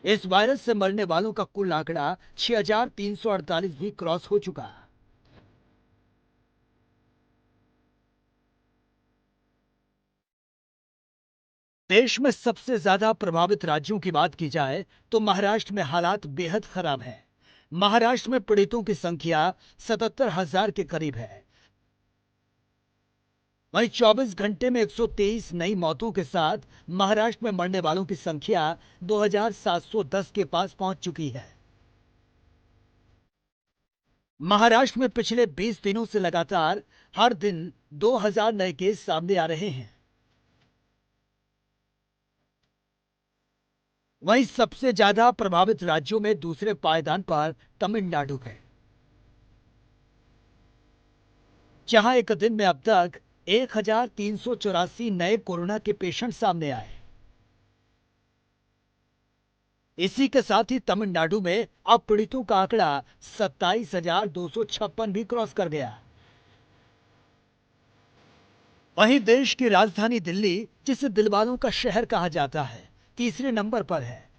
इस वायरस से मरने वालों का कुल आंकड़ा 6,348 भी क्रॉस हो चुका। देश में सबसे ज्यादा प्रभावित राज्यों की बात की जाए तो महाराष्ट्र में हालात बेहद खराब है। महाराष्ट्र में पीड़ितों की संख्या 77,000 के करीब है। वहीं 24 घंटे में 123 नई मौतों के साथ महाराष्ट्र में मरने वालों की संख्या 2,710 के पास पहुंच चुकी है। महाराष्ट्र में पिछले 20 दिनों से लगातार हर दिन 2,000 नए केस सामने आ रहे हैं। वहीं सबसे ज्यादा प्रभावित राज्यों में दूसरे पायदान पर तमिलनाडु है, जहां एक दिन में अब तक 1,384 नए कोरोना के पेशेंट सामने आए। इसी के साथ ही तमिलनाडु में अब पीड़ितों का आंकड़ा 27,256 भी क्रॉस कर गया। वहीं देश की राजधानी दिल्ली, जिसे दिलवालों का शहर कहा जाता है, तीसरे नंबर पर है।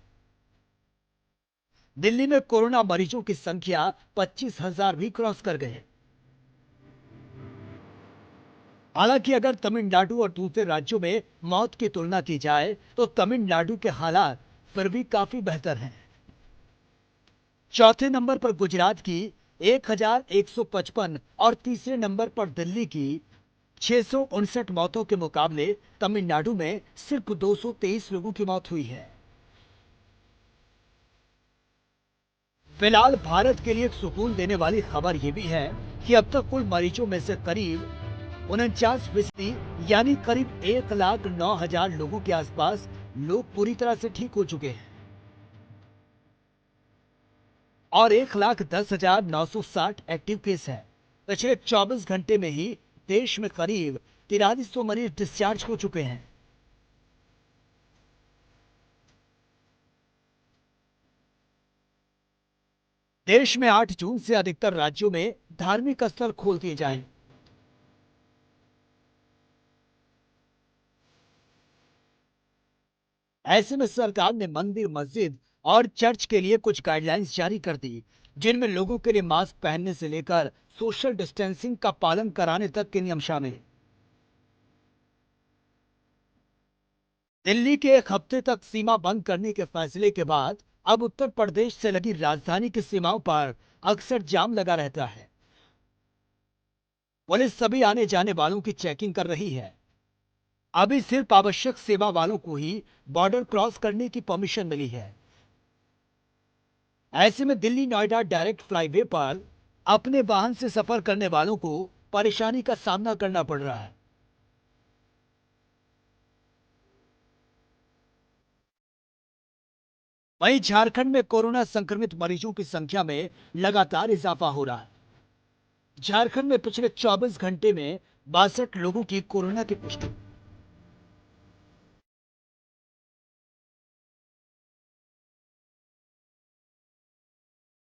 दिल्ली में कोरोना मरीजों की संख्या 25,000 भी क्रॉस कर गए। हालांकि अगर तमिलनाडु और दूसरे राज्यों में मौत की तुलना की जाए तो तमिलनाडु के हालात फिर भी काफी बेहतर हैं। चौथे नंबर पर गुजरात की 1,155 और तीसरे नंबर पर दिल्ली की 659 मौतों के मुकाबले तमिलनाडु में सिर्फ 223 लोगों की मौत हुई है। फिलहाल भारत के लिए एक सुकून देने वाली खबर यह भी है कि अब तक कुल मरीजों में से करीब 49% यानी करीब 1,09,000 लोगों के आसपास लोग पूरी तरह से ठीक हो चुके हैं और 1,10,960 एक्टिव केस है। पिछले 24 घंटे में ही देश में करीब 4300 मरीज डिस्चार्ज हो चुके हैं। देश में 8 जून से अधिकतर राज्यों में धार्मिक स्थल खोल दिए जाएं। ऐसे में सरकार ने मंदिर, मस्जिद और चर्च के लिए कुछ गाइडलाइंस जारी कर दी, जिनमें लोगों के लिए मास्क पहनने से लेकर सोशल डिस्टेंसिंग का पालन कराने तक के नियम शामिल हैं। दिल्ली के एक हफ्ते तक सीमा बंद करने के फैसले के बाद अब उत्तर प्रदेश से लगी राजधानी की सीमाओं पर अक्सर जाम लगा रहता है। पुलिस सभी आने जाने वालों की चेकिंग कर रही है। अभी सिर्फ आवश्यक सेवा वालों को ही बॉर्डर क्रॉस करने की परमिशन मिली है। ऐसे में दिल्ली नोएडा डायरेक्ट फ्लाईवे पर अपने वाहन से सफर करने वालों को परेशानी का सामना करना पड़ रहा है। वहीं झारखंड में कोरोना संक्रमित मरीजों की संख्या में लगातार इजाफा हो रहा है। झारखंड में पिछले 24 घंटे में 62 लोगों की कोरोना की पुष्टि।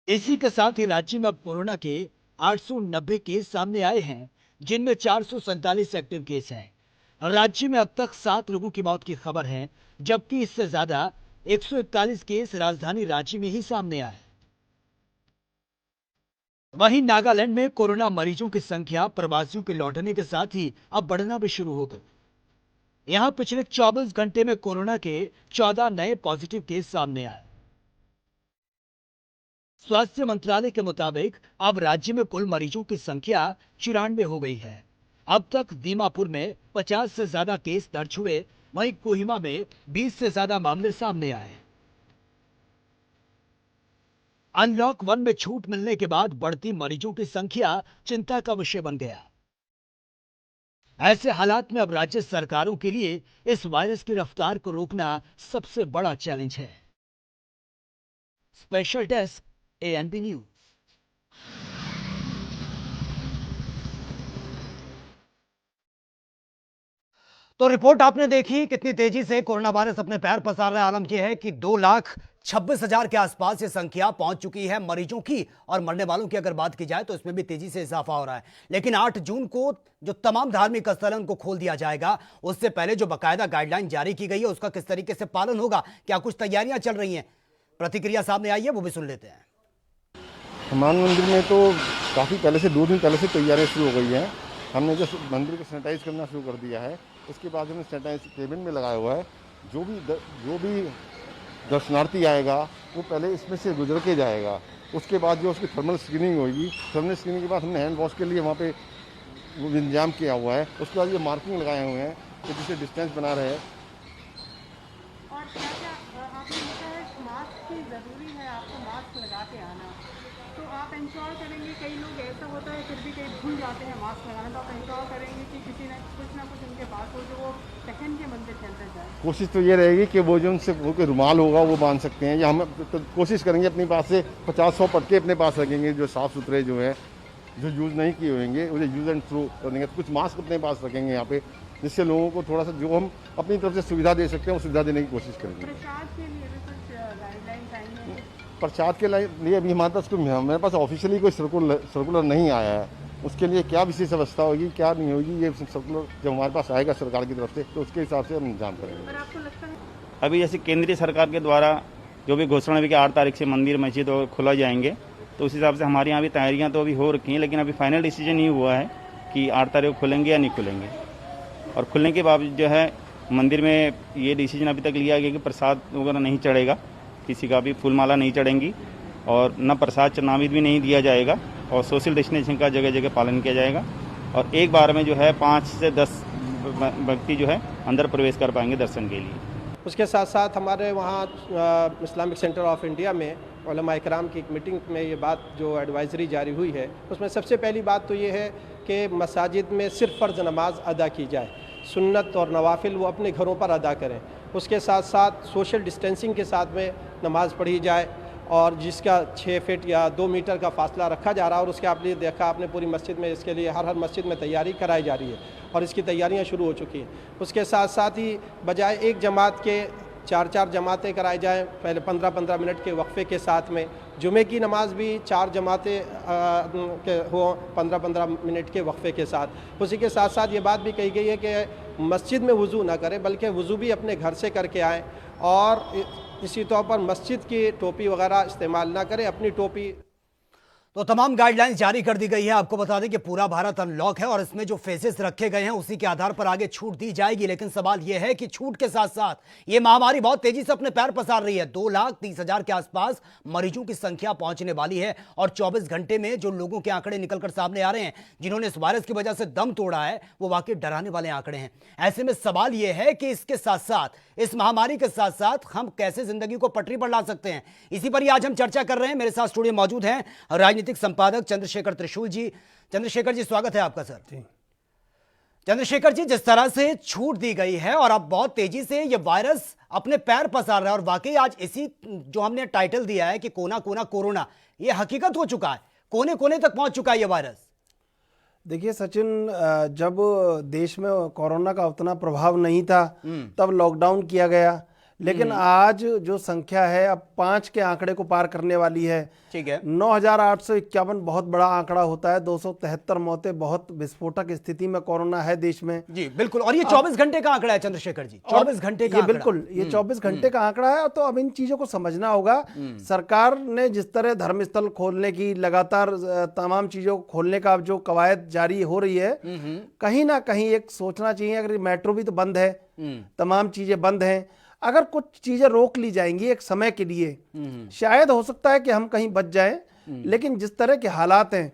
इसी के साथ ही राज्य में अब कोरोना के 890 केस सामने आए हैं, जिनमें 447 एक्टिव केस हैं। राज्य में अब तक 7 लोगों की मौत की खबर है, जबकि इससे ज्यादा 141 केस राजधानी रांची में ही सामने आए। वहीं नागालैंड में कोरोना मरीजों की संख्या प्रवासियों के लौटने के साथ ही अब बढ़ना भी शुरू हो गई। यहां पिछले 24 घंटे में कोरोना के 14 नए पॉजिटिव केस सामने आए। स्वास्थ्य मंत्रालय के मुताबिक अब राज्य में कुल मरीजों की संख्या 94 हो गई है। अब तक दीमापुर में 50 से ज्यादा केस दर्ज हुए, वहीं कोहिमा में 20 से ज्यादा मामले सामने आए। अनलॉक 1 में छूट मिलने के बाद बढ़ती मरीजों की संख्या चिंता का विषय बन गया। ऐसे हालात में अब राज्य सरकारों के लिए इस वायरस की रफ्तार को रोकना सबसे बड़ा चैलेंज है। Special desk, ANB news. तो रिपोर्ट आपने देखी कितनी तेजी से कोरोना वायरस अपने पैर पसार रहा है। आलम यह है कि 2,26,000 के आसपास ये संख्या पहुंच चुकी है मरीजों की, और मरने वालों की अगर बात की जाए तो इसमें भी तेजी से इजाफा हो रहा है। लेकिन 8 जून को जो तमाम धार्मिक स्थल है उनको खोल दिया जाएगा। उससे पहले जो बाकायदा गाइडलाइन जारी की गई है उसका किस तरीके से पालन होगा, क्या कुछ तैयारियां चल रही हैं? प्रतिक्रिया सामने आई है, वो भी सुन लेते हैं। हनुमान मंदिर में तो काफ़ी पहले से 2 दिन पहले से तैयारियां शुरू हो गई हैं। हमने जो मंदिर को सैनिटाइज करना शुरू कर दिया है। उसके बाद हमने सैनिटाइज केबिन में लगाया हुआ है। जो भी दर्शनार्थी आएगा वो पहले इसमें से गुजर के जाएगा। उसके बाद जो उसकी थर्मल स्क्रीनिंग होगी, थर्मल स्क्रीनिंग के बाद हमने हैंड वॉश के लिए वहाँ पे वो इंतजाम किया हुआ है। उसके बाद ये मार्किंग लगाए हुए हैं कि जिससे डिस्टेंस बना रहे। और क्या क्या आपने लिखा है मास्क की ज़रूरी है, आपको मास्क लगा के आना, तो आप इंश्योर करेंगे, कई लोग ऐसा होता है फिर भी कहीं भूल जाते हैं मास्क लगाना, तो आप इंश्योर करेंगे कि किसी ने कुछ ना कुछ उनके पास हो जो वो पहन के मंदिर के अंदर जाए। कोशिश तो ये रहेगी कि वो जो उनसे वो कोई रुमाल होगा वो बांध सकते हैं, या हम तो कोशिश करेंगे अपने पास से 50-100 पटके अपने पास रखेंगे जो साफ़ सुथरे जो है, जो यूज़ नहीं किए होंगे उसे यूज़ एंड थ्रो कर देंगे। कुछ मास्क अपने पास रखेंगे यहाँ पे, जिससे लोगों को थोड़ा सा जो हम अपनी तरफ से सुविधा दे सकते हैं वो सुविधा देने की कोशिश करेंगे। प्रसाद के लिए भी कुछ गाइडलाइंस आई हैं? प्रसाद के लिए अभी हमारे पास ऑफिशियली कोई सर्कुलर नहीं आया है। उसके लिए क्या विशेष व्यवस्था होगी, क्या नहीं होगी, ये सर्कुलर जब हमारे पास आएगा सरकार की तरफ से तो उसके हिसाब से हम इंतजाम करेंगे। पर आपको लगता है अभी जैसे केंद्रीय सरकार के द्वारा जो भी घोषणा हुई कि 8 तारीख से मंदिर मस्जिद और खुला जाएंगे, तो उस हिसाब से हमारे यहाँ भी तैयारियाँ तो अभी हो रखी हैं, लेकिन अभी फाइनल डिसीजन नहीं हुआ है कि 8 तारीख को खुलेंगे या नहीं खुलेंगे। और खुलने के बावजूद जो है मंदिर में ये डिसीजन अभी तक लिया गया कि प्रसाद वगैरह नहीं चढ़ेगा, किसी का भी फूल माला नहीं चढ़ेंगी और न प्रसाद चरणामृत भी नहीं दिया जाएगा और सोशल डिस्टेंसिंग का जगह जगह पालन किया जाएगा। और एक बार में जो है 5 से 10 व्यक्ति जो है अंदर प्रवेश कर पाएंगे दर्शन के लिए। उसके साथ साथ हमारे वहाँ इस्लामिक सेंटर ऑफ इंडिया में उलमा इकराम की एक मीटिंग में ये बात जो एडवाइजरी जारी हुई है, उसमें सबसे पहली बात तो ये है कि मसाजिद में सिर्फ फ़र्ज़ नमाज अदा की जाए, सुन्नत और नवाफिल वो अपने घरों पर अदा करें। उसके साथ साथ सोशल डिस्टेंसिंग के साथ में नमाज़ पढ़ी जाए और जिसका 6 फीट या 2 मीटर का फासला रखा जा रहा है। और उसके आपने देखा आपने पूरी मस्जिद में इसके लिए हर मस्जिद में तैयारी कराई जा रही है और इसकी तैयारियां शुरू हो चुकी हैं। उसके साथ साथ ही बजाय एक जमात के 4-4 जमातें कराई जाएं, पहले 15-15 मिनट के वक्फे के साथ में। जुमे की नमाज भी 4 जमातें के हो 15-15 मिनट के वक्फे के साथ। उसी के साथ साथ ये बात भी कही गई है कि मस्जिद में वज़ू ना करें बल्कि वज़ू भी अपने घर से करके आएँ और इसी तौर पर मस्जिद की टोपी वगैरह इस्तेमाल ना करें, अपनी टोपी। तो तमाम गाइडलाइंस जारी कर दी गई है। आपको बता दें कि पूरा भारत अनलॉक है और इसमें जो फेजेस रखे गए हैं उसी के आधार पर आगे छूट दी जाएगी। लेकिन सवाल यह है कि छूट के साथ साथ ये महामारी बहुत तेजी से अपने पैर पसार रही है। 2,30,000 के आसपास मरीजों की संख्या पहुंचने वाली है और 24 घंटे में जो लोगों के आंकड़े निकलकर सामने आ रहे हैं जिन्होंने इस वायरस की वजह से दम तोड़ा है, वो वाकई डराने वाले आंकड़े हैं। ऐसे में सवाल यह है कि इसके साथ साथ, इस महामारी के साथ साथ हम कैसे जिंदगी को पटरी पर ला सकते हैं, इसी पर ही आज हम चर्चा कर रहे हैं। मेरे साथ स्टूडियो में मौजूद हैं राजनीतिक संपादक चंद्रशेखर त्रिशूल जी। चंद्रशेखर जी, स्वागत है आपका सर। चंद्रशेखर जी, जिस तरह से छूट दी गई है और अब बहुत तेजी से ये वायरस अपने पैर पसार रहा है और वाकई आज इसी जो हमने टाइटल दिया है कि कोना कोना कोरोना, ये हकीकत हो चुका है, कोने कोने तक पहुंच चुका है ये वायरस। देखिए सचिन, जब देश में कोरोना का उतना प्रभाव नहीं था तब लॉकडाउन किया गया, लेकिन आज जो संख्या है अब 5 के आंकड़े को पार करने वाली है। ठीक है, 9,851 बहुत बड़ा आंकड़ा होता है। 273 मौतें, बहुत विस्फोटक स्थिति में कोरोना है देश में। जी बिल्कुल। और ये 24 घंटे का आंकड़ा है चंद्रशेखर जी, 24 घंटे का ये बिल्कुल, ये 24 घंटे का आंकड़ा है। तो अब इन चीजों को समझना होगा। सरकार ने जिस तरह धर्मस्थल खोलने की, लगातार तमाम चीजों को खोलने का जो कवायद जारी हो रही है, कहीं ना कहीं एक सोचना चाहिए, अगर मेट्रो भी तो बंद है, तमाम चीजें बंद हैं, अगर कुछ चीजें रोक ली जाएंगी एक समय के लिए, शायद हो सकता है कि हम कहीं बच जाएं। लेकिन जिस तरह के हालात हैं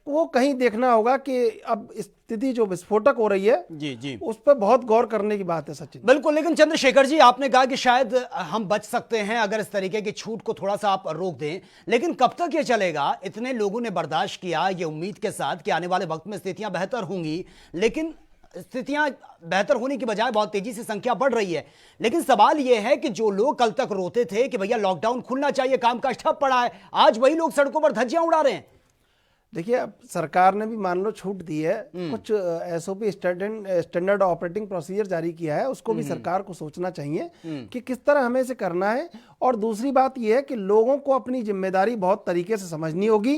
वो कहीं देखना होगा कि अब स्थिति जो विस्फोटक हो रही है जी उस पर बहुत गौर करने की बात है सचिन। बिल्कुल। लेकिन चंद्रशेखर जी, आपने कहा कि शायद हम बच सकते हैं अगर इस तरीके की छूट को थोड़ा सा आप रोक दें, लेकिन कब तक ये चलेगा? इतने लोगों ने बर्दाश्त किया ये उम्मीद के साथ कि आने वाले वक्त में स्थितियां बेहतर होंगी, लेकिन स्थितियां बेहतर होने की बजाय बहुत तेजी से संख्या बढ़ रही है। लेकिन सवाल यह है कि जो लोग कल तक रोते थे कि भैया लॉकडाउन खुलना चाहिए, कामकाज ठप पड़ा है, आज वही लोग सड़कों पर धज्जियां उड़ा रहे हैं। देखिए, अब सरकार ने भी मान लो छूट दी है, कुछ एसओपी स्टैंडर्ड ऑपरेटिंग प्रोसीजर जारी किया है, उसको भी सरकार को सोचना चाहिए कि किस तरह हमें इसे करना है। और दूसरी बात यह है कि लोगों को अपनी जिम्मेदारी बहुत तरीके से समझनी होगी।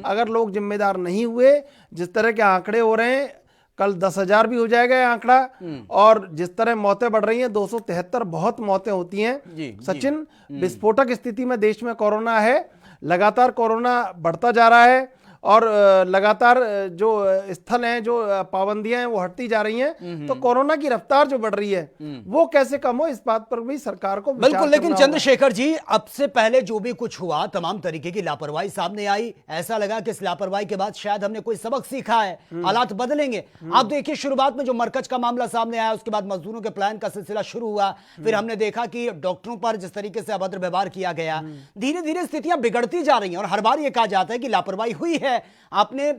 अगर लोग जिम्मेदार नहीं हुए, जिस तरह के आंकड़े हो रहे हैं, कल 10,000 भी हो जाएगा ये आंकड़ा। और जिस तरह मौतें बढ़ रही हैं, 273 बहुत मौतें होती हैं जी, सचिन। विस्फोटक स्थिति में देश में कोरोना है, लगातार कोरोना बढ़ता जा रहा है और लगातार जो स्थल हैं, जो पाबंदियां हैं वो हटती जा रही हैं। तो कोरोना की रफ्तार जो बढ़ रही है वो कैसे कम हो, इस बात पर भी सरकार को विचार बिल्कुल। लेकिन करना होगा। चंद्रशेखर जी, अब से पहले जो भी कुछ हुआ, तमाम तरीके की लापरवाही सामने आई। ऐसा लगा कि इस लापरवाही के बाद शायद हमने कोई सबक सीखा है, हालात बदलेंगे। आप देखिए, शुरुआत में जो मरकज का मामला सामने आया, उसके बाद मजदूरों के प्लान का सिलसिला शुरू हुआ, फिर हमने देखा कि डॉक्टरों पर जिस तरीके से अभद्र व्यवहार किया गया, धीरे धीरे स्थितियां बिगड़ती जा रही हैं। और हर बार यह कहा जाता है कि लापरवाही हुई है, आपने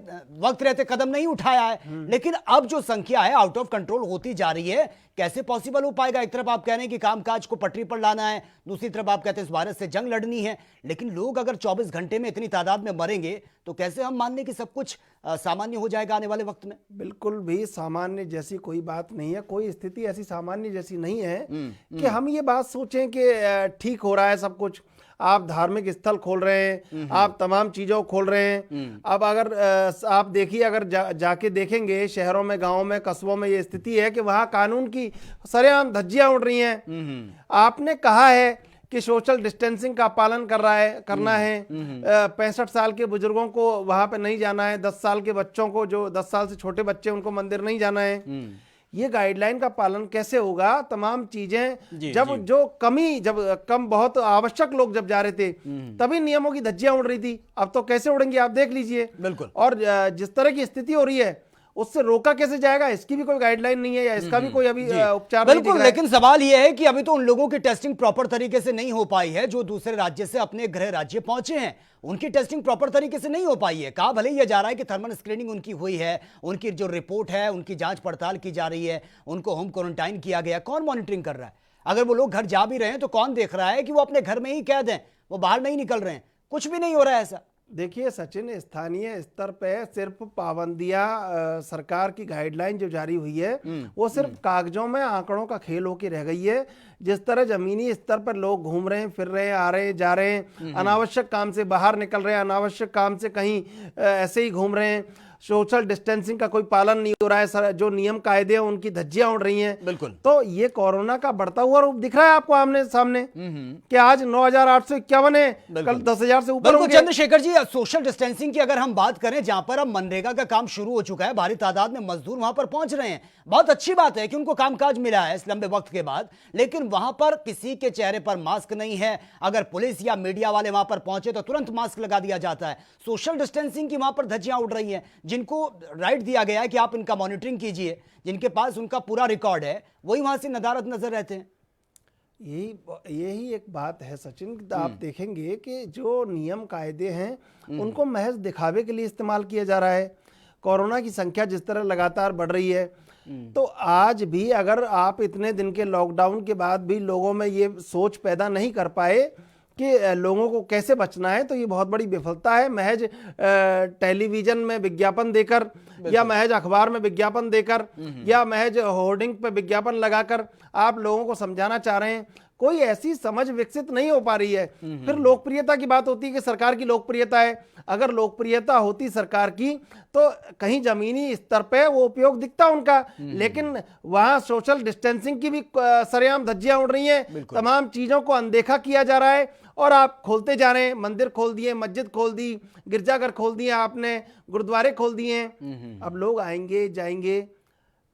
वक्त रहते कदम नहीं उठाया है। लेकिन अब जो संख्या है आउट ऑफ कंट्रोल होती जा रही है, कैसे पॉसिबल हो पाएगा? एक तरफ आप कह रहे हैं कि कामकाज को पटरी पर लाना है, दूसरी तरफ आप कहते हैं इस वायरस से जंग लड़नी है। लेकिन लोग अगर 24 घंटे में इतनी तादाद में मरेंगे तो कैसे हम मान लें कि सब कुछ सामान्य हो जाएगा आने वाले वक्त में? बिल्कुल भी सामान्य जैसी कोई बात नहीं है, कोई स्थिति ऐसी सामान्य जैसी नहीं है कि हम ये बात सोचें कि ठीक हो रहा है सब कुछ। आप धार्मिक स्थल खोल रहे हैं, आप तमाम चीज़ों को खोल रहे हैं। अब अगर आप देखिए, अगर जाके देखेंगे शहरों में, गांवों में, कस्बों में ये स्थिति है कि वहाँ कानून की सरेआम धज्जियां उड़ रही हैं। आपने कहा है कि सोशल डिस्टेंसिंग का पालन करना है। 65 साल के बुजुर्गों को वहाँ पे नहीं जाना है, 10 साल के बच्चों को, जो 10 साल से छोटे बच्चे उनको मंदिर नहीं जाना है। ये गाइडलाइन का पालन कैसे होगा? तमाम चीजें जब कम बहुत आवश्यक लोग जब जा रहे थे तभी नियमों की धज्जियां उड़ रही थी, अब तो कैसे उड़ेंगी आप देख लीजिए। बिल्कुल। और जिस तरह की स्थिति हो रही है उससे रोका कैसे जाएगा, इसकी भी कोई गाइडलाइन नहीं है या इसका भी कोई अभी उपचार नहीं दिख बिल्कुल। रहा है। लेकिन सवाल यह है कि अभी तो उन लोगों की टेस्टिंग प्रॉपर तरीके से नहीं हो पाई है जो दूसरे राज्य से अपने गृह राज्य पहुंचे हैं। उनकी टेस्टिंग प्रॉपर तरीके से नहीं हो पाई है। कहा भले यह जा रहा है कि थर्मल स्क्रीनिंग उनकी हुई है, उनकी जो रिपोर्ट है उनकी जांच पड़ताल की जा रही है, उनको होम क्वारंटाइन किया गया। कौन मॉनिटरिंग कर रहा है? अगर वो लोग घर जा भी रहे हैं तो कौन देख रहा है कि वो अपने घर में ही कैद हैं, वो बाहर नहीं निकल रहे हैं? कुछ भी नहीं हो रहा है ऐसा। देखिए सचिन, स्थानीय स्तर पे सिर्फ पाबंदियां, सरकार की गाइडलाइन जो जारी हुई है वो सिर्फ कागजों में आंकड़ों का खेल होके रह गई है। जिस तरह जमीनी स्तर पर लोग घूम रहे हैं, फिर रहे हैं, आ रहे हैं, जा रहे हैं, अनावश्यक काम से बाहर निकल रहे हैं, अनावश्यक काम से कहीं ऐसे ही घूम रहे हैं, सोशल डिस्टेंसिंग का कोई पालन नहीं हो रहा है, सर जो नियम कायदे हैं उनकी धज्जियां उड़ रही हैं। बिल्कुल। तो ये कोरोना का बढ़ता हुआ रूप दिख रहा है आपको आमने सामने कि आज 9,851 है, कल 10,000 से ऊपर होंगे। चंद्रशेखर जी, सोशल डिस्टेंसिंग की अगर हम बात करें, जहां पर अब मनरेगा का काम शुरू हो चुका है, भारी तादाद में मजदूर वहां पर पहुंच रहे हैं, बहुत अच्छी बात है कि उनको कामकाज मिला है इस लंबे वक्त के बाद। लेकिन वहां पर किसी के चेहरे पर मास्क नहीं है। अगर पुलिस या मीडिया वाले वहां पर पहुंचे तो तुरंत मास्क लगा दिया जाता है। सोशल डिस्टेंसिंग की वहां पर धज्जियां उड़ रही हैं। जिनको राइट दिया गया है कि आप इनका मॉनिटरिंग कीजिए, जिनके पास उनका पूरा रिकॉर्ड है, वही वहां से नदारद नजर रहते हैं। यही एक बात है सचिन, आप देखेंगे कि जो नियम कायदे हैं उनको महज दिखावे के लिए इस्तेमाल किया जा रहा है। कोरोना की संख्या जिस तरह लगातार बढ़ रही है, तो आज भी अगर आप इतने दिन के लॉकडाउन के बाद भी लोगों में ये सोच पैदा नहीं कर पाए कि लोगों को कैसे बचना है, तो ये बहुत बड़ी विफलता है। महज टेलीविजन में विज्ञापन देकर या महज अखबार में विज्ञापन देकर या महज होर्डिंग पे विज्ञापन लगाकर आप लोगों को समझाना चाह रहे हैं, कोई ऐसी समझ विकसित नहीं हो पा रही है। फिर लोकप्रियता की बात होती है कि सरकार की लोकप्रियता है। अगर लोकप्रियता होती सरकार की तो कहीं जमीनी स्तर पे वो उपयोग दिखता उनका, लेकिन वहां सोशल डिस्टेंसिंग की भी सरेआम धज्जियां उड़ रही हैं, तमाम चीजों को अनदेखा किया जा रहा है और आप खोलते जा रहे हैं। मंदिर खोल दिए, मस्जिद खोल दी, गिरजाघर खोल दिए, आपने गुरुद्वारे खोल दिए। अब लोग आएंगे जाएंगे,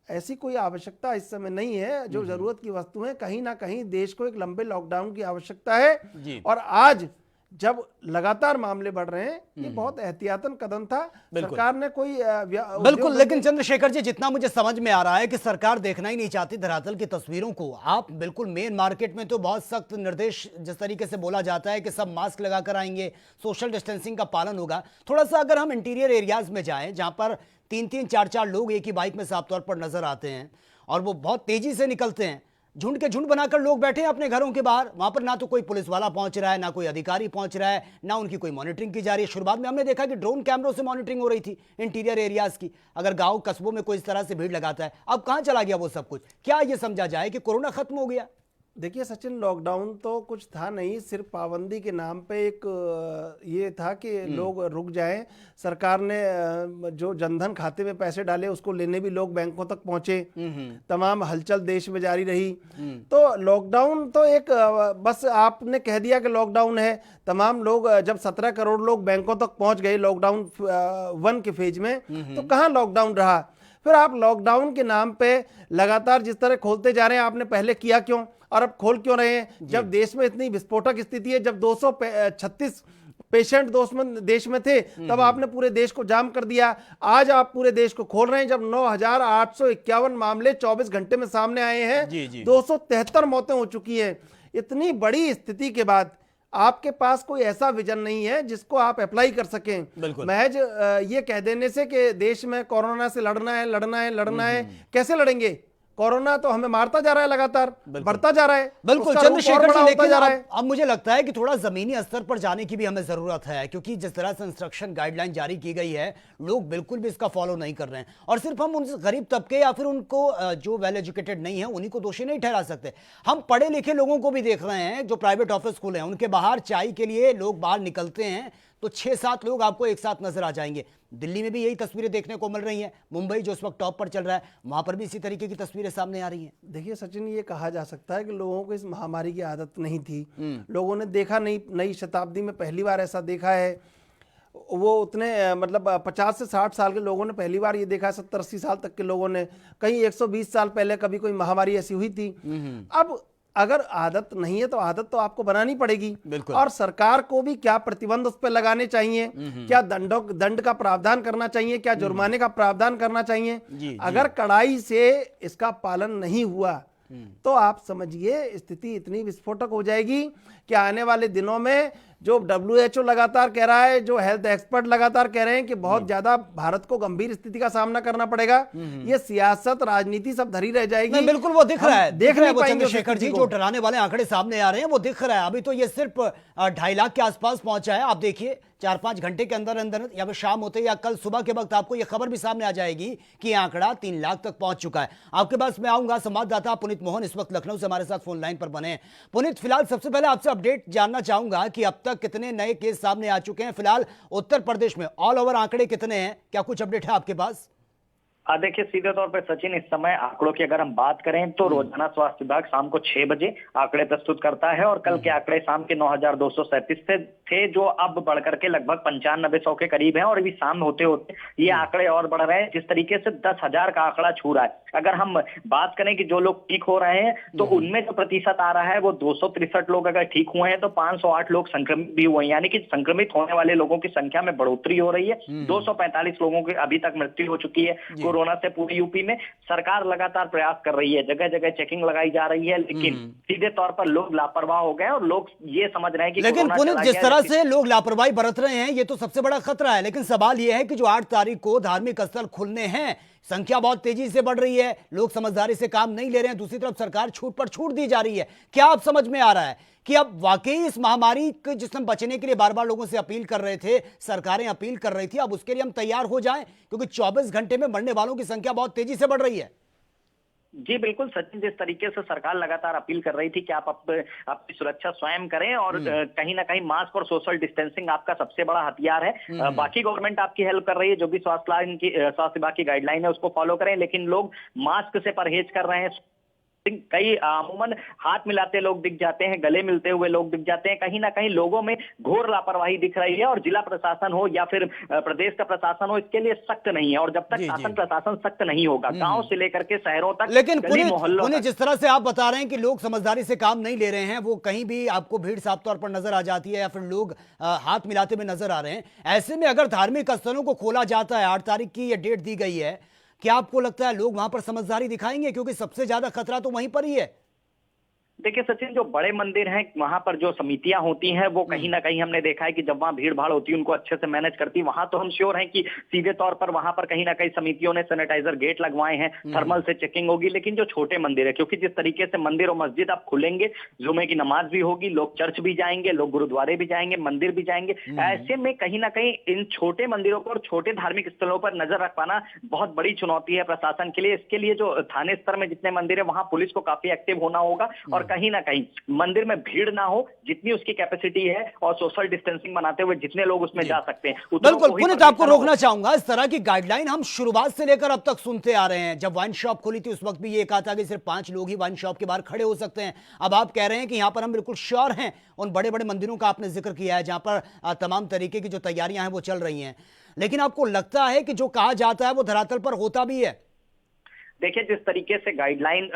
ऐसी कोई आवश्यकता इस समय नहीं है। जो जरूरत की वस्तु है, कहीं ना कहीं देश को एक लंबे लॉकडाउन की आवश्यकता है। और आज जब लगातार मामले बढ़ रहे हैं, ये बहुत एहतियातन कदम था। सरकार ने कोई बिल्कुल। लेकिन चंद्रशेखर जी, जितना मुझे समझ में आ रहा है कि सरकार देखना ही नहीं चाहती धरातल की तस्वीरों को। आप बिल्कुल मेन मार्केट में तो बहुत सख्त निर्देश जिस तरीके से बोला जाता है कि सब मास्क लगाकर आएंगे, सोशल डिस्टेंसिंग का पालन होगा। थोड़ा सा अगर हम इंटीरियर एरियाज में जाएं, जहां पर 3-3, 4-4 लोग एक ही बाइक में साफ तौर पर नजर आते हैं और वो बहुत तेजी से निकलते हैं, झुंड के झुंड बनाकर लोग बैठे हैं अपने घरों के बाहर, वहां पर ना तो कोई पुलिस वाला पहुंच रहा है, ना कोई अधिकारी पहुंच रहा है, ना उनकी कोई मॉनिटरिंग की जा रही है। शुरुआत में हमने देखा कि ड्रोन कैमरों से मॉनिटरिंग हो रही थी इंटीरियर एरियाज की, अगर गांव कस्बों में कोई इस तरह से भीड़ लगाता है। अब कहां चला गया वो सब कुछ? क्या ये समझा जाए कि कोरोना खत्म हो गया? देखिए सचिन, लॉकडाउन तो कुछ था नहीं, सिर्फ पाबंदी के नाम पे एक ये था कि लोग रुक जाएं। सरकार ने जो जनधन खाते में पैसे डाले उसको लेने भी लोग बैंकों तक पहुंचे। तमाम हलचल देश में जारी रही। तो लॉकडाउन तो एक बस आपने कह दिया कि लॉकडाउन है, तमाम लोग जब 17 करोड़ लोग बैंकों तक पहुंच गए लॉकडाउन 1 के फेज में, तो कहाँ लॉकडाउन रहा। फिर आप लॉकडाउन के नाम पे लगातार जिस तरह खोलते जा रहे हैं, आपने पहले किया क्यों और अब खोल क्यों रहे हैं? जब देश में इतनी विस्फोटक स्थिति है, जब 236 पेशेंट देश में थे, तब आपने पूरे देश को जाम कर दिया। आज आप पूरे देश को खोल रहे हैं जब 9,851 मामले 24 घंटे में सामने आए हैं। 273 मौतें हो चुकी हैं। इतनी बड़ी स्थिति के बाद आपके पास कोई ऐसा विजन नहीं है जिसको आप अप्लाई कर सकें। महज ये कह देने से कि देश में कोरोना से लड़ना है, कैसे लड़ेंगे? कोरोना तो हमें मारता जा रहा है, लगातार बढ़ता जा रहा है। बिल्कुल चंद्रशेखर जी, लेकिन अब मुझे लगता है कि थोड़ा जमीनी स्तर पर जाने की भी हमें जरूरत है, क्योंकि जिस तरह से इंस्ट्रक्शन गाइडलाइन जारी की गई है, लोग बिल्कुल भी इसका फॉलो नहीं कर रहे हैं। और सिर्फ हम उन गरीब तबके या फिर उनको जो वेल एजुकेटेड नहीं है उन्हीं को दोषी नहीं ठहरा सकते। हम पढ़े लिखे लोगों को भी देख रहे हैं जो प्राइवेट ऑफिस खुले हैं, उनके बाहर चाय के लिए लोग बाहर निकलते हैं तो 6-7 लोग आपको एक साथ नजर आ जाएंगे। दिल्ली में भी यही तस्वीरें देखने को मिल रही हैं। मुंबई जो इस वक्त टॉप पर चल रहा है, वहां पर भी इसी तरीके की तस्वीरें सामने आ रही हैं। देखिए सचिन, ये कहा जा सकता है कि लोगों को इस महामारी की आदत नहीं थी। लोगों ने देखा नहीं, नई शताब्दी में पहली बार ऐसा देखा है। वो उतने मतलब 50 से 60 साल के लोगों ने पहली बार ये देखा है, 70-80 साल तक के लोगों ने, कहीं 120 साल पहले कभी कोई महामारी ऐसी हुई थी। अब अगर आदत नहीं है तो आदत तो आपको बनानी पड़ेगी। और सरकार को भी क्या प्रतिबंध उस पर लगाने चाहिए, क्या दंड का प्रावधान करना चाहिए, क्या जुर्माने का प्रावधान करना चाहिए। अगर कड़ाई से इसका पालन नहीं हुआ तो आप समझिए स्थिति इतनी विस्फोटक हो जाएगी कि आने वाले दिनों में जो WHO लगातार कह रहा है, जो हेल्थ एक्सपर्ट लगातार कह रहे हैं कि बहुत ज्यादा भारत को गंभीर स्थिति का सामना करना पड़ेगा। ये सियासत, राजनीति सब धरी रह जाएगी। बिल्कुल वो दिख रहा है, देख नहीं पाएंगे चंद्रशेखर जी। जो डराने वाले आंकड़े सामने आ रहे हैं वो दिख रहा है। अभी तो ये सिर्फ 2.5 लाख के आसपास पहुंचा है। आप देखिए 4-5 घंटे के अंदर अंदर, या फिर शाम होते या कल सुबह के वक्त आपको यह खबर भी सामने आ जाएगी कि यह आंकड़ा 3 लाख तक पहुंच चुका है। आपके पास मैं आऊंगा, संवाददाता पुनीत मोहन इस वक्त लखनऊ से हमारे साथ फोन लाइन पर बने हैं। पुनीत, फिलहाल सबसे पहले आपसे अपडेट जानना चाहूंगा कि अब तक कितने नए केस सामने आ चुके हैं। फिलहाल उत्तर प्रदेश में ऑल ओवर आंकड़े कितने हैं, क्या कुछ अपडेट है आपके पास? देखिए, सीधे तौर पर सचिन, इस समय आंकड़ों की अगर हम बात करें तो रोजाना स्वास्थ्य विभाग शाम को 6 बजे आंकड़े प्रस्तुत करता है और कल के आंकड़े शाम के 9,237 थे, जो अब बढ़कर के लगभग 9500 के करीब हैं। और अभी शाम होते होते ये आंकड़े और बढ़ रहे हैं। जिस तरीके से 10,000 का आंकड़ा छू रहा है, अगर हम बात करें कि जो लोग ठीक हो रहे हैं तो उनमें जो प्रतिशत आ रहा है वो 263 लोग अगर ठीक हुए हैं तो 508 लोग संक्रमित भी हुए हैं, यानी कि संक्रमित होने वाले लोगों की संख्या में बढ़ोतरी हो रही है। 245 लोगों की अभी तक मृत्यु हो चुकी है कोरोना से पूरी यूपी में। सरकार लगातार प्रयास कर रही है, जगह जगह चेकिंग लगाई जा रही है, लेकिन सीधे तौर पर लोग लापरवाह हो गए और लोग ये समझ रहे हैं कि लेकिन पुनीत, जिस तरह से लोग लापरवाही बरत रहे हैं ये तो सबसे बड़ा खतरा है। लेकिन सवाल यह है कि जो 8 तारीख को धार्मिक स्थल खुलने हैं, संख्या बहुत तेजी से बढ़ रही है, लोग समझदारी से काम नहीं ले रहे हैं, दूसरी तरफ सरकार छूट पर छूट दी जा रही है। क्या आप समझ में आ रहा है कि अब वाकई इस महामारी के जिसमें बचने के लिए बार बार लोगों से अपील कर रहे थे, सरकारें अपील कर रही थी, अब उसके लिए हम तैयार हो जाएं, क्योंकि 24 घंटे में मरने वालों की संख्या बहुत तेजी से बढ़ रही है? जी बिल्कुल सचिन, जिस तरीके से सरकार लगातार अपील कर रही थी कि आप अपनी सुरक्षा स्वयं करें और कहीं ना कहीं मास्क और सोशल डिस्टेंसिंग आपका सबसे बड़ा हथियार है। बाकी गवर्नमेंट आपकी हेल्प कर रही है, जो भी स्वास्थ्य विभाग की गाइडलाइन है उसको फॉलो करें, लेकिन लोग मास्क से परहेज कर रहे हैं। कई अमूमन हाथ मिलाते लोग दिख जाते हैं, गले मिलते हुए लोग दिख जाते हैं। कहीं ना कहीं लोगों में घोर लापरवाही दिख रही है और जिला प्रशासन हो या फिर प्रदेश का प्रशासन हो, इसके लिए सख्त नहीं है। और जब तक शासन प्रशासन सख्त नहीं होगा, गांव से लेकर के शहरों तक, लेकिन पुनीत, जिस तरह से आप बता रहे हैं कि लोग समझदारी से काम नहीं ले रहे हैं, वो कहीं भी आपको भीड़ साफ तौर पर नजर आ जाती है या फिर लोग हाथ मिलाते हुए नजर आ रहे हैं। ऐसे में अगर धार्मिक स्थलों को खोला जाता है, 8 तारीख की ये डेट दी गई है, क्या आपको लगता है लोग वहां पर समझदारी दिखाएंगे? क्योंकि सबसे ज्यादा खतरा तो वहीं पर ही है। देखिए सचिन, जो बड़े मंदिर हैं वहां पर जो समितियां होती हैं वो कहीं ना कहीं हमने देखा है कि जब वहां भीड़ भाड़ होती है उनको अच्छे से मैनेज करती है। वहां तो हम श्योर हैं कि सीधे तौर पर वहां पर कहीं ना कहीं समितियों ने सैनिटाइजर गेट लगवाए हैं, थर्मल से चेकिंग होगी। लेकिन जो छोटे मंदिर है, क्योंकि जिस तरीके से मंदिर और मस्जिद अब खुलेंगे, जुमे की नमाज भी होगी, लोग चर्च भी जाएंगे, लोग गुरुद्वारे भी जाएंगे, मंदिर भी जाएंगे। ऐसे में कहीं ना कहीं इन छोटे मंदिरों पर और छोटे धार्मिक स्थलों पर नजर रख पाना बहुत बड़ी चुनौती है प्रशासन के लिए। इसके लिए जो थाने स्तर में जितने मंदिर है वहां पुलिस को काफी एक्टिव होना होगा और कहीं ना कहीं मंदिर में भीड़ ना हो, जितनी उसकी कैपेसिटी है और सोशल डिस्टेंसिंग बनाते हुए जितने लोग उसमें जा सकते हैं बिल्कुल को ही पुनीत, आपको परमिशन रोकना चाहूंगा। इस तरह की गाइडलाइन हम शुरुआत से लेकर अब तक सुनते आ रहे हैं। जब वाइन शॉप खुली थी उस वक्त भी ये कहा था कि सिर्फ 5 लोग ही वाइन शॉप के बाहर खड़े हो सकते हैं। अब आप कह रहे हैं कि यहां पर हम बिल्कुल श्योर हैं। उन बड़े बड़े मंदिरों का आपने जिक्र किया है जहां पर तमाम तरीके की जो तैयारियां हैं वो चल रही हैं, लेकिन आपको लगता है कि जो कहा जाता है वो धरातल पर होता भी है? देखिए, जिस तरीके से गाइडलाइन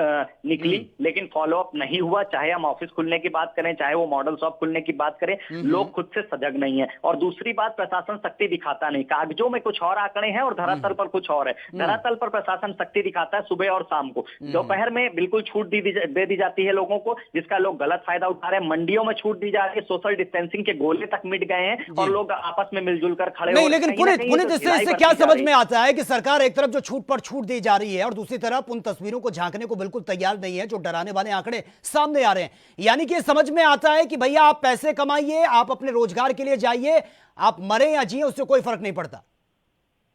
निकली लेकिन फॉलोअप नहीं हुआ, चाहे हम ऑफिस खुलने की बात करें, चाहे वो मॉडल शॉप खुलने की बात करें, लोग खुद से सजग नहीं है। और दूसरी बात, प्रशासन शक्ति दिखाता नहीं। कागजों में कुछ और आंकड़े हैं और धरातल पर कुछ और है। धरातल पर प्रशासन शक्ति दिखाता है सुबह और शाम को। दोपहर में बिल्कुल छूट दे दी जाती है लोगों को, जिसका लोग गलत फायदा उठा रहे हैं। मंडियों में छूट दी जा रही है, सोशल डिस्टेंसिंग के गोले तक मिट गए हैं और लोग आपस में मिलजुल कर खड़े नहीं, हो रहे हैं। लेकिन पुनीत इससे क्या समझ में आता है कि सरकार एक तरफ जो छूट पर छूट दी जा रही है और दूसरी तरफ उन तस्वीरों को झांकने को बिल्कुल तैयार नहीं है जो डराने वाले आंकड़े सामने आ रहे हैं। यानी कि समझ में आता है कि भैया आप पैसे कमाइए, आप अपने रोजगार के लिए जाइए, आप मरे या जिए उससे कोई फर्क नहीं पड़ता।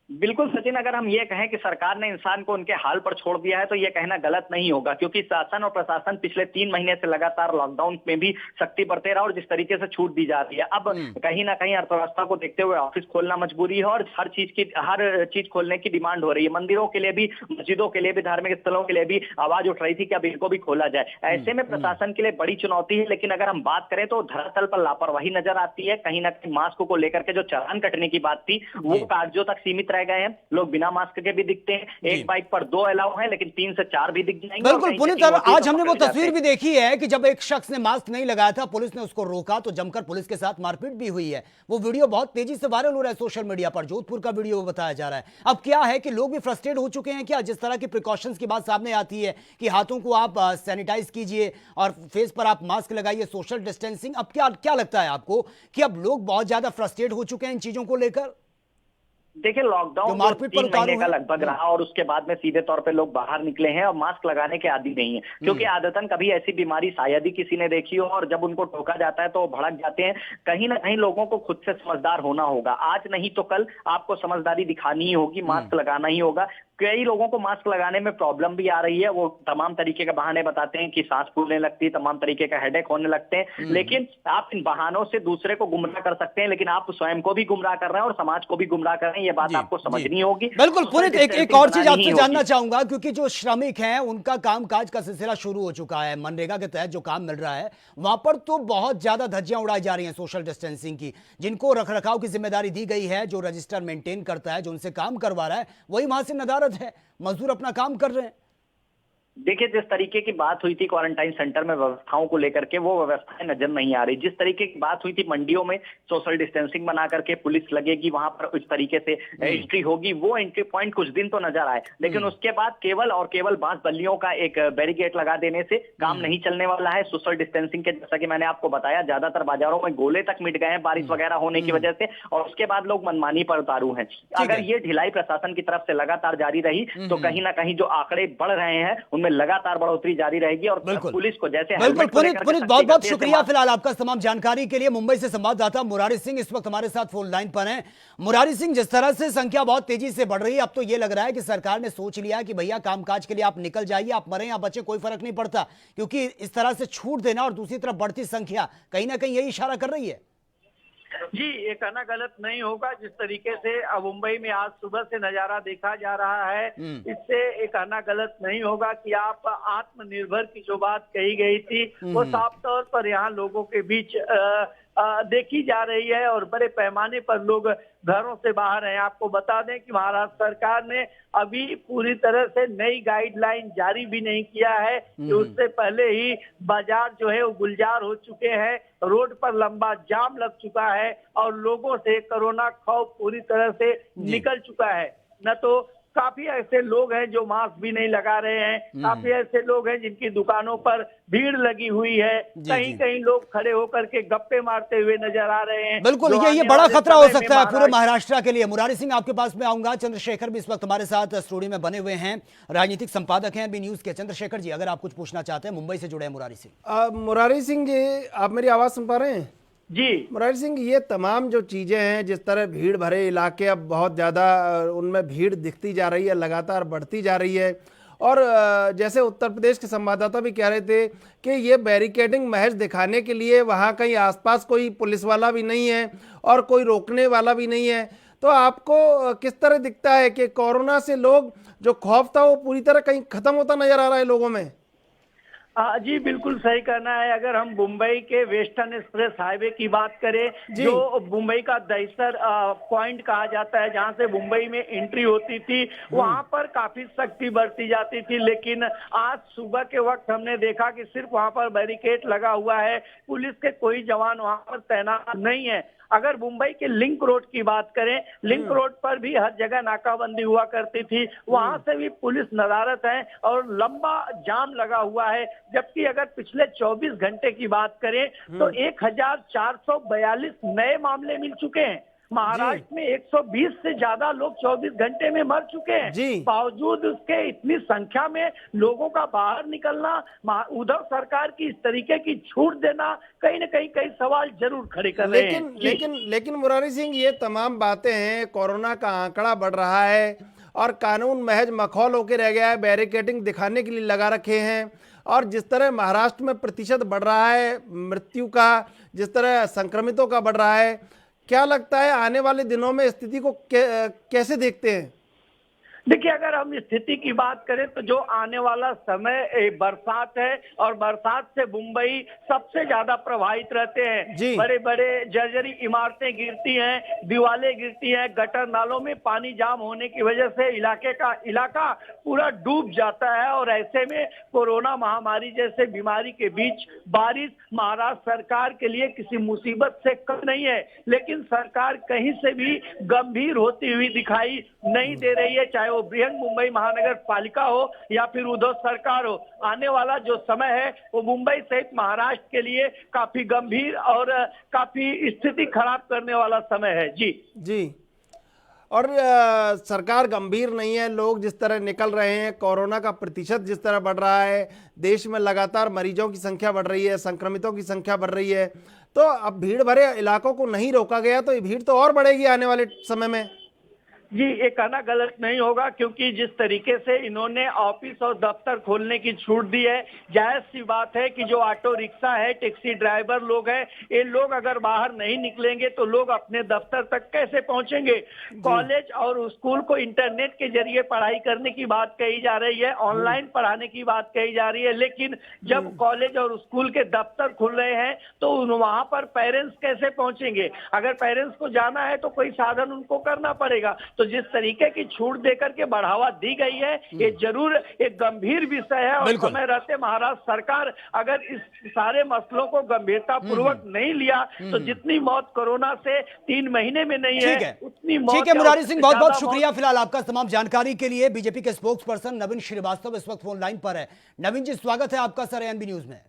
बिल्कुल सचिन, अगर हम ये कहें कि सरकार ने इंसान को उनके हाल पर छोड़ दिया है तो ये कहना गलत नहीं होगा, क्योंकि शासन और प्रशासन पिछले 3 महीने से लगातार लॉकडाउन में भी सख्ती बरते रहा और जिस तरीके से छूट दी जा रही है, अब कहीं ना कहीं अर्थव्यवस्था को देखते हुए ऑफिस खोलना मजबूरी है और हर चीज खोलने की डिमांड हो रही है। मंदिरों के लिए भी, मस्जिदों के लिए भी, धार्मिक स्थलों के लिए भी आवाज उठ रही थी कि अब इनको भी खोला जाए। ऐसे में प्रशासन के लिए बड़ी चुनौती है। लेकिन अगर हम बात करें तो धरातल पर लापरवाही नजर आती है। कहीं ना कहीं मास्क को लेकर के जो चालान कटने की बात थी वो कागजों तक सीमित रह गए हैं। लोग बिना मास्क के भी दिखते हैं। एक बाइक पर 2 अलाउ है, लेकिन 3 से 4 भी दिख जाएंगे। बिल्कुल पुनीत, आज हमने वो तस्वीर भी देखी है कि जब एक शख्स ने मास्क नहीं लगाया था, पुलिस ने उसको रोका तो जमकर पुलिस के साथ मारपीट भी हुई है। वो वीडियो बहुत तेजी से वायरल हो रहा है सोशल मीडिया पर। जोधपुर का वीडियो बताया जा रहा है। अब क्या है कि लोग भी फ्रस्ट्रेट हो चुके हैं क्या? जिस तरह की प्रिकॉशंस की बात सामने आती है कि हाथों को आप सैनिटाइज कीजिए और फेस पर आप मास्क लगाइए, सोशल डिस्टेंसिंग, अब क्या लगता है आपको कि अब लोग बहुत ज्यादा फ्रस्ट्रेट हो चुके हैं इन चीजों को लेकर? देखिए, लॉकडाउन 3 महीने का लगभग रहा और उसके बाद में सीधे तौर पे लोग बाहर निकले हैं और मास्क लगाने के आदी नहीं है, क्योंकि आदतन कभी ऐसी बीमारी शायद ही किसी ने देखी हो और जब उनको टोका जाता है तो भड़क जाते हैं। कहीं ना कहीं लोगों को खुद से समझदार होना होगा। आज नहीं तो कल आपको समझदारी दिखानी ही होगी, मास्क लगाना ही होगा। कई लोगों को मास्क लगाने में प्रॉब्लम भी आ रही है। वो तमाम तरीके के बहाने बताते हैं कि सांस फूलने लगती है, तमाम तरीके का हेडेक होने लगते हैं। लेकिन आप इन बहानों से दूसरे को गुमराह कर सकते हैं, लेकिन आप स्वयं को भी गुमराह कर रहे हैं और समाज को भी गुमराह कर रहे हैं। ये बात आपको समझनी होगी। बिल्कुल पुनीत, एक और चीज आपसे जानना चाहूंगा, क्योंकि जो श्रमिक हैं उनका कामकाज का सिलसिला शुरू हो चुका है। मनरेगा के तहत जो काम मिल रहा है वहां पर तो बहुत ज्यादा धज्जियां उड़ाई जा रही हैं सोशल डिस्टेंसिंग की। जिनको रखरखाव की जिम्मेदारी दी गई है, जो रजिस्टर मेंटेन करता है, जो उनसे काम करवा रहा है, वही वहां से नदारद है। मजदूर अपना काम कर रहे हैं। देखिए, जिस तरीके की बात हुई थी क्वारंटाइन सेंटर में व्यवस्थाओं को लेकर के, वो व्यवस्थाएं नजर नहीं आ रही। जिस तरीके की बात हुई थी मंडियों में सोशल डिस्टेंसिंग बना करके पुलिस लगेगी, वहां पर इस तरीके से एंट्री होगी, वो एंट्री पॉइंट कुछ दिन तो नजर आए, लेकिन उसके बाद केवल और केवल बांस बल्लियों का एक बैरिकेड लगा देने से काम नहीं चलने वाला है। सोशल डिस्टेंसिंग के, जैसा कि मैंने आपको बताया, ज्यादातर बाजारों में गोले तक मिट गए हैं बारिश वगैरह होने की वजह से, और उसके बाद लोग मनमानी पर उतारू हैं। अगर ये ढिलाई प्रशासन की तरफ से लगातार जारी रही तो कहीं ना कहीं जो आंकड़े बढ़ रहे हैं उनमें लगातार बढ़ोतरी जारी रहेगी। और पुलिस को जैसे बिल्कुल पुनीत, बहुत बहुत शुक्रिया फिलहाल आपका तमाम जानकारी के लिए। मुंबई से संवाददाता मुरारी सिंह इस वक्त हमारे साथ फोन लाइन पर हैं। मुरारी सिंह, जिस तरह से संख्या बहुत तेजी से बढ़ रही है, अब तो ये लग रहा है कि सरकार ने सोच लिया कि भैया कामकाज के लिए आप निकल जाइए, आप मरे या बचे कोई फर्क नहीं पड़ता, क्योंकि इस तरह से छूट देना और दूसरी तरफ बढ़ती संख्या कहीं ना कहीं यही इशारा कर रही है। जी, ये कहना गलत नहीं होगा। जिस तरीके से मुंबई में आज सुबह से नजारा देखा जा रहा है, इससे ये कहना गलत नहीं होगा कि आप आत्मनिर्भर की जो बात कही गई थी वो साफ तौर पर यहाँ लोगों के बीच देखी जा रही है और बड़े पैमाने पर लोग घरों से बाहर हैं। आपको बता दें कि महाराष्ट्र सरकार ने अभी पूरी तरह से नई गाइडलाइन जारी भी नहीं किया है कि उससे पहले ही बाजार जो है वो गुलजार हो चुके हैं, रोड पर लंबा जाम लग चुका है और लोगों से कोरोना खौफ पूरी तरह से निकल चुका है। न तो काफी ऐसे लोग हैं जो मास्क भी नहीं लगा रहे हैं, काफी ऐसे लोग हैं जिनकी दुकानों पर भीड़ लगी हुई है, कहीं कहीं लोग खड़े होकर के गप्पे मारते हुए नजर आ रहे हैं। बिल्कुल, ये बड़ा खतरा हो सकता है पूरे महाराष्ट्र के लिए। मुरारी सिंह, आपके पास में आऊंगा। चंद्रशेखर भी इस वक्त हमारे साथ स्टूडियो में बने हुए हैं, राजनीतिक संपादक हैं बी न्यूज के। चंद्रशेखर जी, अगर आप कुछ पूछना चाहते हैं, मुंबई से जुड़े हैं मुरारी सिंह। मुरारी सिंह जी, आप मेरी आवाज सुन पा रहे हैं? जी मुरारी सिंह, ये तमाम जो चीज़ें हैं, जिस तरह भीड़ भरे इलाके अब बहुत ज़्यादा उनमें भीड़ दिखती जा रही है, लगातार बढ़ती जा रही है, और जैसे उत्तर प्रदेश के संवाददाता भी कह रहे थे कि ये बैरिकेडिंग महज दिखाने के लिए, वहाँ कहीं आसपास कोई पुलिस वाला भी नहीं है और कोई रोकने वाला भी नहीं है। तो आपको किस तरह दिखता है कि कोरोना से लोग जो खौफ था वो पूरी तरह कहीं खत्म होता नजर आ रहा है लोगों में? जी बिल्कुल सही कहना है। अगर हम मुंबई के वेस्टर्न एक्सप्रेस हाईवे की बात करें, जो मुंबई का दहिसर पॉइंट कहा जाता है, जहां से मुंबई में एंट्री होती थी, वहां पर काफी सख्ती बरती जाती थी। लेकिन आज सुबह के वक्त हमने देखा कि सिर्फ वहां पर बैरिकेड लगा हुआ है, पुलिस के कोई जवान वहां पर तैनात नहीं है। अगर मुंबई के लिंक रोड की बात करें, लिंक रोड पर भी हर जगह नाकाबंदी हुआ करती थी, वहां से भी पुलिस नदारत है और लंबा जाम लगा हुआ है। जबकि अगर पिछले 24 घंटे की बात करें तो 1442 नए मामले मिल चुके हैं। महाराष्ट्र में 120 से ज्यादा लोग 24 घंटे में मर चुके हैं। बावजूद उसके इतनी संख्या में लोगों का बाहर निकलना, उद्धव सरकार की इस तरीके की छूट देना कहीं न कहीं कई सवाल जरूर खड़े कर रहे हैं। लेकिन मुरारी सिंह, ये तमाम बातें हैं, कोरोना का आंकड़ा बढ़ रहा है और कानून महज मखौल होकर रह गया है, बैरिकेडिंग दिखाने के लिए लगा रखे हैं। और जिस तरह महाराष्ट्र में प्रतिशत बढ़ रहा है मृत्यु का, जिस तरह संक्रमितों का बढ़ रहा है, क्या लगता है आने वाले दिनों में स्थिति को कैसे देखते हैं? देखिए, अगर हम स्थिति की बात करें तो जो आने वाला समय बरसात है और बरसात से मुंबई सबसे ज्यादा प्रभावित रहते हैं। बड़े बड़े जर्जरी इमारतें गिरती हैं, दीवारें गिरती हैं, गटर नालों में पानी जाम होने की वजह से इलाका पूरा डूब जाता है। और ऐसे में कोरोना महामारी जैसे बीमारी के बीच बारिश महाराष्ट्र सरकार के लिए किसी मुसीबत से कम नहीं है। लेकिन सरकार कहीं से भी गंभीर होती हुई दिखाई नहीं दे रही है, चाहे वो बृहन मुंबई महानगर पालिका हो या फिर उद्धव सरकार हो। आने वाला जो समय है वो मुंबई सहित महाराष्ट्र के लिए काफी गंभीर और काफी स्थिति खराब करने वाला समय है। जी और सरकार गंभीर नहीं है, लोग जिस तरह निकल रहे हैं, कोरोना का प्रतिशत जिस तरह बढ़ रहा है, देश में लगातार मरीजों की संख्या बढ़ रही है, संक्रमितों की संख्या बढ़ रही है, तो अब भीड़ भरे इलाकों को नहीं रोका गया तो ये भीड़ तो और बढ़ेगी आने वाले समय में। जी, ये कहना गलत नहीं होगा, क्योंकि जिस तरीके से इन्होंने ऑफिस और दफ्तर खोलने की छूट दी है, जायज सी बात है कि जो ऑटो रिक्शा है, टैक्सी ड्राइवर लोग हैं, ये लोग अगर बाहर नहीं निकलेंगे तो लोग अपने दफ्तर तक कैसे पहुंचेंगे। कॉलेज और स्कूल को इंटरनेट के जरिए पढ़ाई करने की बात कही जा रही है, ऑनलाइन पढ़ाने की बात कही जा रही है, लेकिन जब कॉलेज और स्कूल के दफ्तर खुल रहे हैं तो वहां पर पेरेंट्स कैसे पहुंचेंगे। अगर पेरेंट्स को जाना है तो कोई साधन उनको करना पड़ेगा। तो जिस तरीके की छूट देकर के बढ़ावा दी गई है, ये जरूर एक गंभीर विषय है और समय रहते महाराष्ट्र सरकार अगर इस सारे मसलों को गंभीरता पूर्वक नहीं लिया तो जितनी मौत कोरोना से 3 महीने में नहीं है उतनी मौत। ठीक है मुरारी सिंह, बहुत बहुत शुक्रिया फिलहाल आपका तमाम जानकारी के लिए। बीजेपी के स्पोक्स पर्सन नवीन श्रीवास्तव इस वक्त फोन लाइन पर है। नवीन जी, स्वागत है आपका सर एएनबी न्यूज में।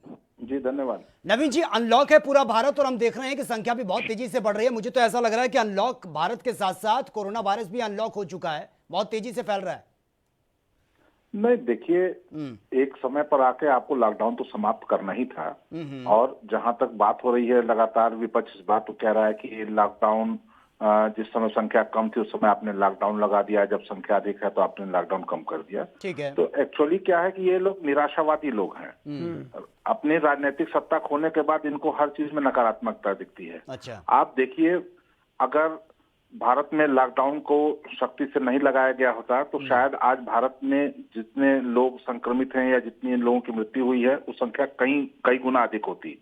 जी धन्यवाद। नवीन जी, अनलॉक है पूरा भारत और हम देख रहे हैं कि संख्या भी बहुत तेजी से बढ़ रही है। मुझे तो ऐसा लग रहा है कि अनलॉक भारत के साथ साथ कोरोना वायरस भी अनलॉक हो चुका है, बहुत तेजी से फैल रहा है। नहीं, देखिए, एक समय पर आके आपको लॉकडाउन तो समाप्त करना ही था। और जहां तक बात हो रही है, लगातार विपक्ष इस बात को कह रहा है कि लॉकडाउन, जिस समय संख्या कम थी उस समय आपने लॉकडाउन लगा दिया, जब संख्या अधिक है तो आपने लॉकडाउन कम कर दिया। ठीक है। तो एक्चुअली क्या है कि ये लोग निराशावादी लोग हैं। अपनी राजनीतिक सत्ता खोने के बाद इनको हर चीज में नकारात्मकता दिखती है। अच्छा। आप देखिए, अगर भारत में लॉकडाउन को सख्ती से नहीं लगाया गया होता तो शायद आज भारत में जितने लोग संक्रमित हैं या जितनी लोगों की मृत्यु हुई है उस संख्या कई गुना अधिक होती।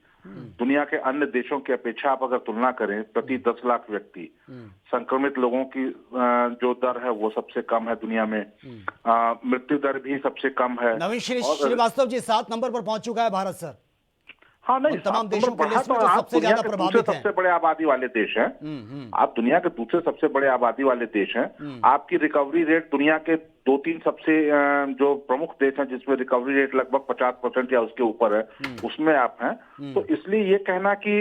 दुनिया के अन्य देशों की अपेक्षा आप अगर तुलना करें, प्रति 10 लाख व्यक्ति संक्रमित लोगों की जो दर है वो सबसे कम है दुनिया में। मृत्यु दर भी सबसे कम है। नवीन श्रीवास्तव जी, 7 नंबर पर पहुंच चुका है भारत सर। हाँ, नहीं, तमाम देशों के लिस्ट में तो सबसे ज्यादा प्रभावित है। सबसे बड़े आबादी वाले देश हैं। आप दुनिया के दूसरे सबसे बड़े आबादी वाले देश हैं। आपकी रिकवरी रेट दुनिया के 2-3 सबसे जो प्रमुख देश हैं जिसमें रिकवरी रेट लगभग 50% या उसके ऊपर है, उसमें आप हैं। तो इसलिए ये कहना कि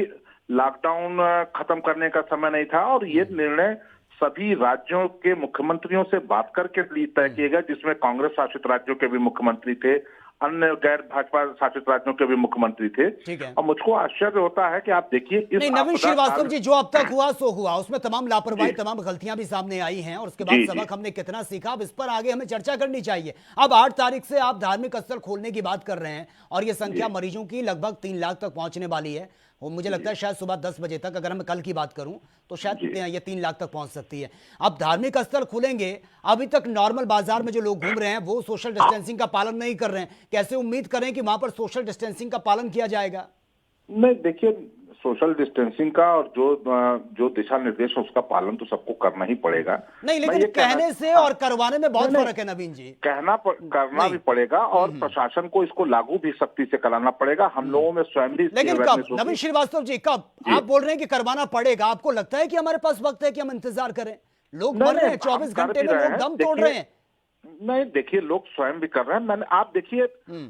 लॉकडाउन खत्म करने का समय नहीं था, और ये निर्णय सभी राज्यों के मुख्यमंत्रियों से बात करके तय किए गए, जिसमें कांग्रेस शासित राज्यों के भी मुख्यमंत्री थे अन्य गैर भाजपा शासित राज्यों के भी मुख्यमंत्री थे। ठीक है। और मुझको आश्चर्य होता है कि आप देखिए इस नहीं, नवीन आपदा श्रीवास्तव काल- जी, जो अब तक हुआ सो हुआ, उसमें तमाम लापरवाही, तमाम गलतियां भी सामने आई हैं, और उसके बाद जी, सबक जी। हमने कितना सीखा, अब इस पर आगे हमें चर्चा करनी चाहिए। अब 8 तारीख से आप धार्मिक स्थल खोलने की बात कर रहे हैं, और ये संख्या मरीजों की लगभग 3 लाख तक पहुंचने वाली है। वो मुझे लगता है शायद सुबह 10 बजे तक, अगर मैं कल की बात करूं तो शायद ये 3 लाख तक पहुंच सकती है। अब धार्मिक स्थल खुलेंगे, अभी तक नॉर्मल बाजार में जो लोग घूम रहे हैं वो सोशल डिस्टेंसिंग का पालन नहीं कर रहे हैं, कैसे उम्मीद करें कि वहां पर सोशल डिस्टेंसिंग का पालन किया जाएगा? नहीं, देखिए सोशल डिस्टेंसिंग का और जो दिशा निर्देश है उसका पालन तो सबको करना ही पड़ेगा। नहीं, मैं लेकिन ये कहने से और करवाने में बहुत फर्क है नवीन जी। करना भी पड़ेगा, और प्रशासन को इसको लागू भी सख्ती से कराना पड़ेगा। हम लोगों में स्वयं भी इसकी लेकिन awareness कब, होगी। नवीन श्रीवास्तव जी, कब? आप बोल रहे हैं कि करवाना पड़ेगा, आपको लगता है कि हमारे पास वक्त है कि हम इंतजार करें? लोग मर रहे हैं, 24 घंटे में लोग दम तोड़ रहे हैं। नहीं, देखिए लोग स्वयं भी कर रहे हैं। आप देखिए,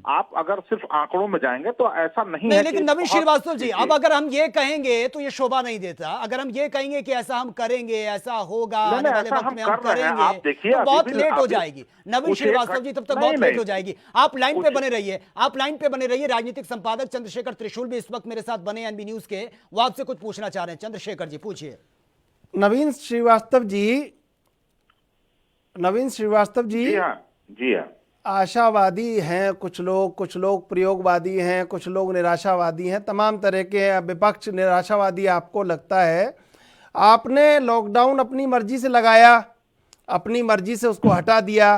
आप अगर सिर्फ आंकड़ों में जाएंगे तो ऐसा नहीं नहीं, है। लेकिन नवीन श्रीवास्तव जी, अब अगर हम ये कहेंगे तो ये शोभा नहीं देता। अगर हम ये कहेंगे कि ऐसा हम करेंगे, ऐसा होगा, आने वाले वक्त में हम करेंगे, आप देखिए तो बहुत अभी लेट हो अभी जाएगी। नवीन कुछ एक श्रीवास्तव जी, तब तक बहुत नहीं, लेट हो जाएगी। आप लाइन पे बने रहिए, आप लाइन पे बने रहिए। राजनीतिक संपादक चंद्रशेखर त्रिशूल भी इस वक्त मेरे साथ बने एनबी न्यूज के, वो आपसे कुछ पूछना चाह रहे हैं। चंद्रशेखर जी, पूछिए। नवीन श्रीवास्तव जी, जी हाँ, जी हाँ। आशावादी हैं कुछ लोग प्रयोगवादी हैं, कुछ लोग निराशावादी हैं, तमाम तरह के विपक्ष निराशावादी। आपको लगता है आपने लॉकडाउन अपनी मर्जी से लगाया, अपनी मर्जी से उसको हटा दिया,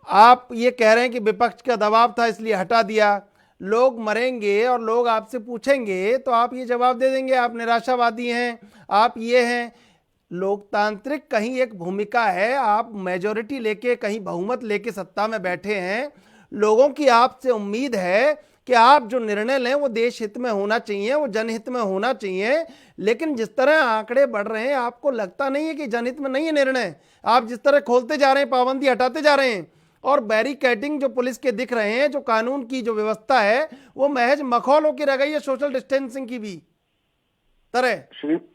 आप ये कह रहे हैं कि विपक्ष का दबाव था इसलिए हटा दिया, लोग मरेंगे और लोग आपसे पूछेंगे तो आप ये जवाब दे देंगे आप निराशावादी हैं, आप ये हैं। लोकतांत्रिक कहीं एक भूमिका है, आप मेजॉरिटी लेके, कहीं बहुमत लेके सत्ता में बैठे हैं, लोगों की आपसे उम्मीद है कि आप जो निर्णय लें वो देश हित में होना चाहिए, वो जनहित में होना चाहिए। लेकिन जिस तरह आंकड़े बढ़ रहे हैं, आपको लगता नहीं है कि जनहित में नहीं है निर्णय? आप जिस तरह खोलते जा रहे हैं, पाबंदी हटाते जा रहे हैं, और बैरिकेडिंग जो पुलिस के दिख रहे हैं, जो कानून की जो व्यवस्था है वो महज मखौलों की रह गई है, सोशल डिस्टेंसिंग की भी तरह।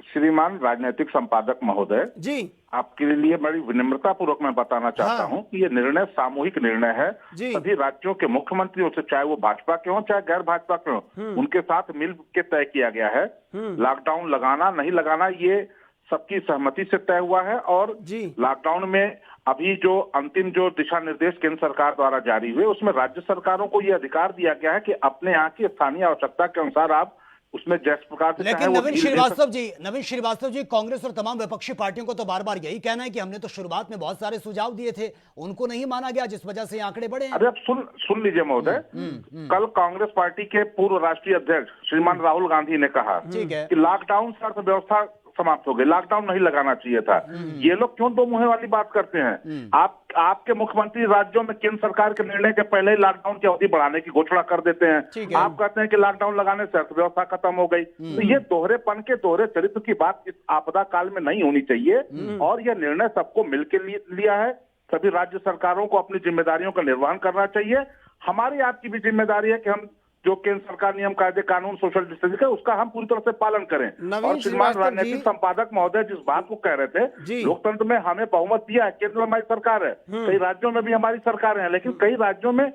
श्रीमान राजनीतिक संपादक महोदय जी, आपके लिए बड़ी विनम्रता पूर्वक मैं बताना चाहता हूं कि ये निर्णय सामूहिक निर्णय है। सभी राज्यों के मुख्यमंत्रियों से, चाहे वो भाजपा के हों चाहे गैर भाजपा के हों, उनके साथ मिल के तय किया गया है। लॉकडाउन लगाना नहीं लगाना ये सबकी सहमति से तय हुआ है। और लॉकडाउन में अभी जो अंतिम जो दिशा निर्देश केंद्र सरकार द्वारा जारी हुए, उसमें राज्य सरकारों को ये अधिकार दिया गया है कि अपने यहाँ की स्थानीय आवश्यकता के अनुसार आप उसमें जिस प्रकार से लेकिन नवीन श्रीवास्तव जी, कांग्रेस और तमाम विपक्षी पार्टियों को तो बार बार यही कहना है कि हमने तो शुरुआत में बहुत सारे सुझाव दिए थे, उनको नहीं माना गया, जिस वजह से आंकड़े बढ़े हैं। अरे अब सुन लीजिए महोदय, कल कांग्रेस पार्टी के पूर्व राष्ट्रीय अध्यक्ष श्रीमान राहुल गांधी ने कहा कि लॉकडाउन से अर्थव्यवस्था समाप्त हो गई, लॉकडाउन नहीं लगाना चाहिए था। ये लोग क्यों दो मुंह वाली बात करते हैं? आपके मुख्यमंत्री राज्यों में केंद्र सरकार के निर्णय के पहले ही लॉकडाउन की अवधि बढ़ाने की घोषणा कर देते हैं। आप कहते हैं कि लॉकडाउन लगाने से अर्थव्यवस्था खत्म हो गई। तो ये दोहरेपन के दोहरे चरित्र की बात इस आपदा काल में नहीं होनी चाहिए। और यह निर्णय सबको मिलकर लिया है। सभी राज्य सरकारों को अपनी जिम्मेदारियों का निर्वहन करना चाहिए। हमारी आपकी भी जिम्मेदारी है कि हम जो केंद्र सरकार नियम कायदे कानून सोशल डिस्टेंसिंग है उसका हम पूरी तरह से पालन करें। और श्रीमान राजनीतिक संपादक महोदय जिस बात को कह रहे थे, लोकतंत्र में हमें बहुमत दिया है, केंद्र में हमारी सरकार है, कई राज्यों में भी हमारी सरकारें हैं, लेकिन कई राज्यों में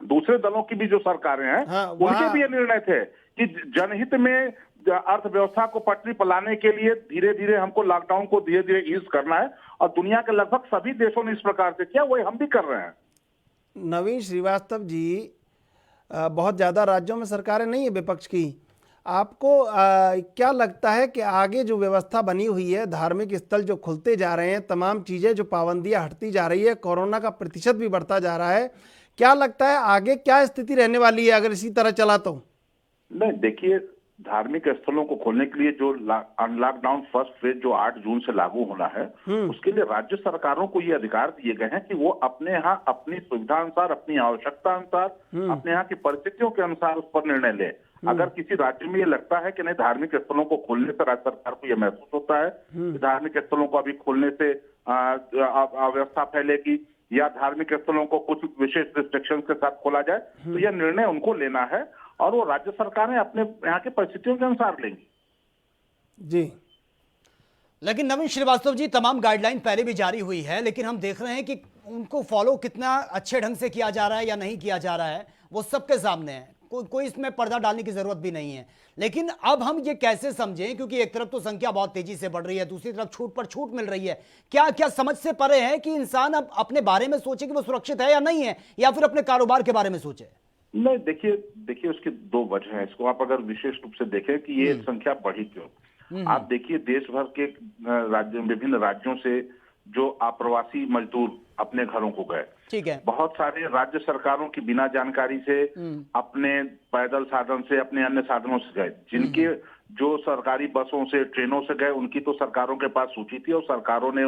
दूसरे दलों की भी जो सरकारें हैं उनके भी ये निर्णय थे कि जनहित में अर्थव्यवस्था को पटरी पर लाने के लिए धीरे धीरे हमको लॉकडाउन को धीरे धीरे ईज करना है। और दुनिया के लगभग सभी देशों ने इस प्रकार से किया, वही हम भी कर रहे हैं। नवीन श्रीवास्तव जी, बहुत ज़्यादा राज्यों में सरकारें नहीं है विपक्ष की, आपको क्या लगता है कि आगे जो व्यवस्था बनी हुई है, धार्मिक स्थल जो खुलते जा रहे हैं, तमाम चीज़ें जो पाबंदियां हटती जा रही है, कोरोना का प्रतिशत भी बढ़ता जा रहा है, क्या लगता है आगे क्या स्थिति रहने वाली है अगर इसी तरह चला तो? नहीं, देखिए धार्मिक स्थलों को खोलने के लिए जो लॉकडाउन फर्स्ट फेज जो 8 जून से लागू होना है, उसके लिए राज्य सरकारों को ये अधिकार दिए गए हैं कि वो अपने यहाँ अपनी सुविधा अनुसार, अपनी आवश्यकता अनुसार, अपने यहाँ की परिस्थितियों के अनुसार उस पर निर्णय ले। अगर किसी राज्य में ये लगता है कि नहीं धार्मिक स्थलों को खोलने से राज्य सरकार को यह महसूस होता है कि धार्मिक स्थलों को अभी खोलने से अव्यवस्था फैलेगी या धार्मिक स्थलों को कुछ विशेष रिस्ट्रिक्शन के साथ खोला जाए, तो यह निर्णय उनको लेना है और वो राज्य सरकारें अपने यहाँ की परिस्थितियों के अनुसार लेंगी। जी, लेकिन नवीन श्रीवास्तव जी, तमाम गाइडलाइन पहले भी जारी हुई है, लेकिन हम देख रहे हैं कि उनको फॉलो कितना अच्छे ढंग से किया जा रहा है या नहीं किया जा रहा है वो सबके सामने है। कोई इसमें पर्दा डालने की जरूरत भी नहीं है। लेकिन अब हम ये कैसे समझें, क्योंकि एक तरफ तो संख्या बहुत तेजी से बढ़ रही है, दूसरी तरफ छूट पर छूट मिल रही है। क्या क्या समझ से परे है कि इंसान अब अपने बारे में सोचे कि वो सुरक्षित है या नहीं है, या फिर अपने कारोबार के बारे में सोचे? नहीं, देखिए उसकी दो वजह है। इसको आप अगर विशेष रूप से देखें कि ये संख्या बढ़ी क्यों, आप देखिए देश भर के विभिन्न राज्यों से जो अप्रवासी मजदूर अपने घरों को गए, ठीक है, बहुत सारे राज्य सरकारों की बिना जानकारी से अपने पैदल साधन से, अपने अन्य साधनों से गए। जिनके जो सरकारी बसों से, ट्रेनों से गए, उनकी तो सरकारों के पास सूची थी और सरकारों ने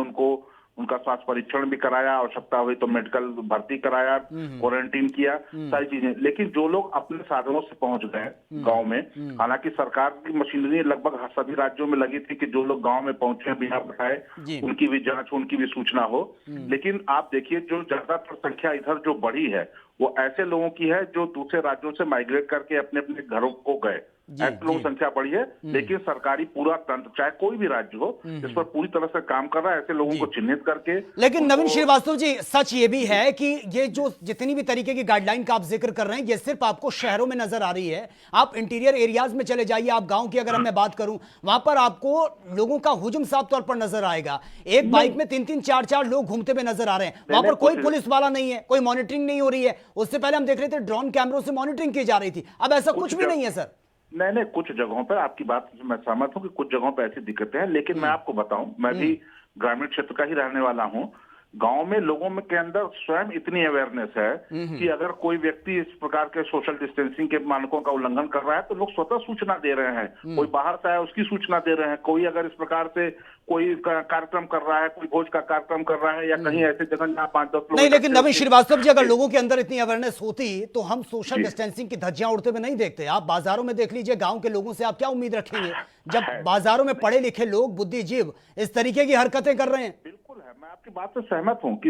उनका स्वास्थ्य परीक्षण भी कराया, आवश्यकता हुई तो मेडिकल भर्ती कराया, क्वारंटीन किया, सारी चीजें। लेकिन जो लोग अपने साधनों से पहुंच गए गांव में, हालांकि सरकार की मशीनरी लगभग सभी राज्यों में लगी थी कि जो लोग गांव में पहुंचे बिना बताए उनकी भी जांच, उनकी भी सूचना हो। लेकिन आप देखिए जो ज्यादातर संख्या इधर जो बढ़ी है वो ऐसे लोगों की है जो दूसरे राज्यों से माइग्रेट करके अपने अपने घरों को गए। ऐसे लोगों की संख्या बढ़ी है, लेकिन सरकारी पूरा तंत्र, चाहे कोई भी राज्य हो, इस पर पूरी तरह से काम कर रहा है, ऐसे लोगों को चिन्हित करके। लेकिन नवीन श्रीवास्तव जी, सच ये भी है कि ये जो जितनी भी तरीके की गाइडलाइन का आप जिक्र कर रहे हैं, ये सिर्फ आपको शहरों में नजर आ रही है। आप इंटीरियर एरियाज में चले जाइए, आप गांव की अगर मैं बात करूं, वहां पर आपको लोगों का हुजूम साफ तौर पर नजर आएगा। एक बाइक में 3-3, 4-4 लोग घूमते हुए नजर आ रहे हैं। वहां पर कोई पुलिस वाला नहीं है, कोई मॉनिटरिंग नहीं हो रही है। उससे पहले हम देख रहे थे ड्रोन कैमरों से मॉनिटरिंग की जा रही थी, अब ऐसा कुछ भी नहीं है सर। नहीं, कुछ जगहों पर आपकी बात से मैं सहमत हूं कि कुछ जगहों पर ऐसी दिक्कतें हैं, लेकिन मैं आपको बताऊं, मैं भी ग्रामीण क्षेत्र का ही रहने वाला हूं। गांव में लोगों में के अंदर स्वयं इतनी अवेयरनेस है कि अगर कोई व्यक्ति इस प्रकार के सोशल डिस्टेंसिंग के मानकों का उल्लंघन कर रहा है तो लोग स्वतः सूचना दे रहे हैं। कोई बाहर से आया उसकी सूचना दे रहे हैं। कोई अगर इस प्रकार से कोई कार्यक्रम कर रहा है, कोई भोज का कार्यक्रम कर रहा है या कहीं ऐसे जगह जहाँ 5-10 लोग नहीं, लेकिन नवीन श्रीवास्तव जी, अगर लोगों के अंदर इतनी अवेयरनेस होती तो हम सोशल डिस्टेंसिंग की धज्जियां उड़ते हुए नहीं देखते। आप बाजारों में देख लीजिए, गांव के लोगों से आप क्या उम्मीद रखेंगे जब बाजारों में पढ़े लिखे लोग, बुद्धिजीव इस तरीके की हरकतें कर रहे हैं? बिल्कुल है, मैं आपकी बात से सहमत हूं कि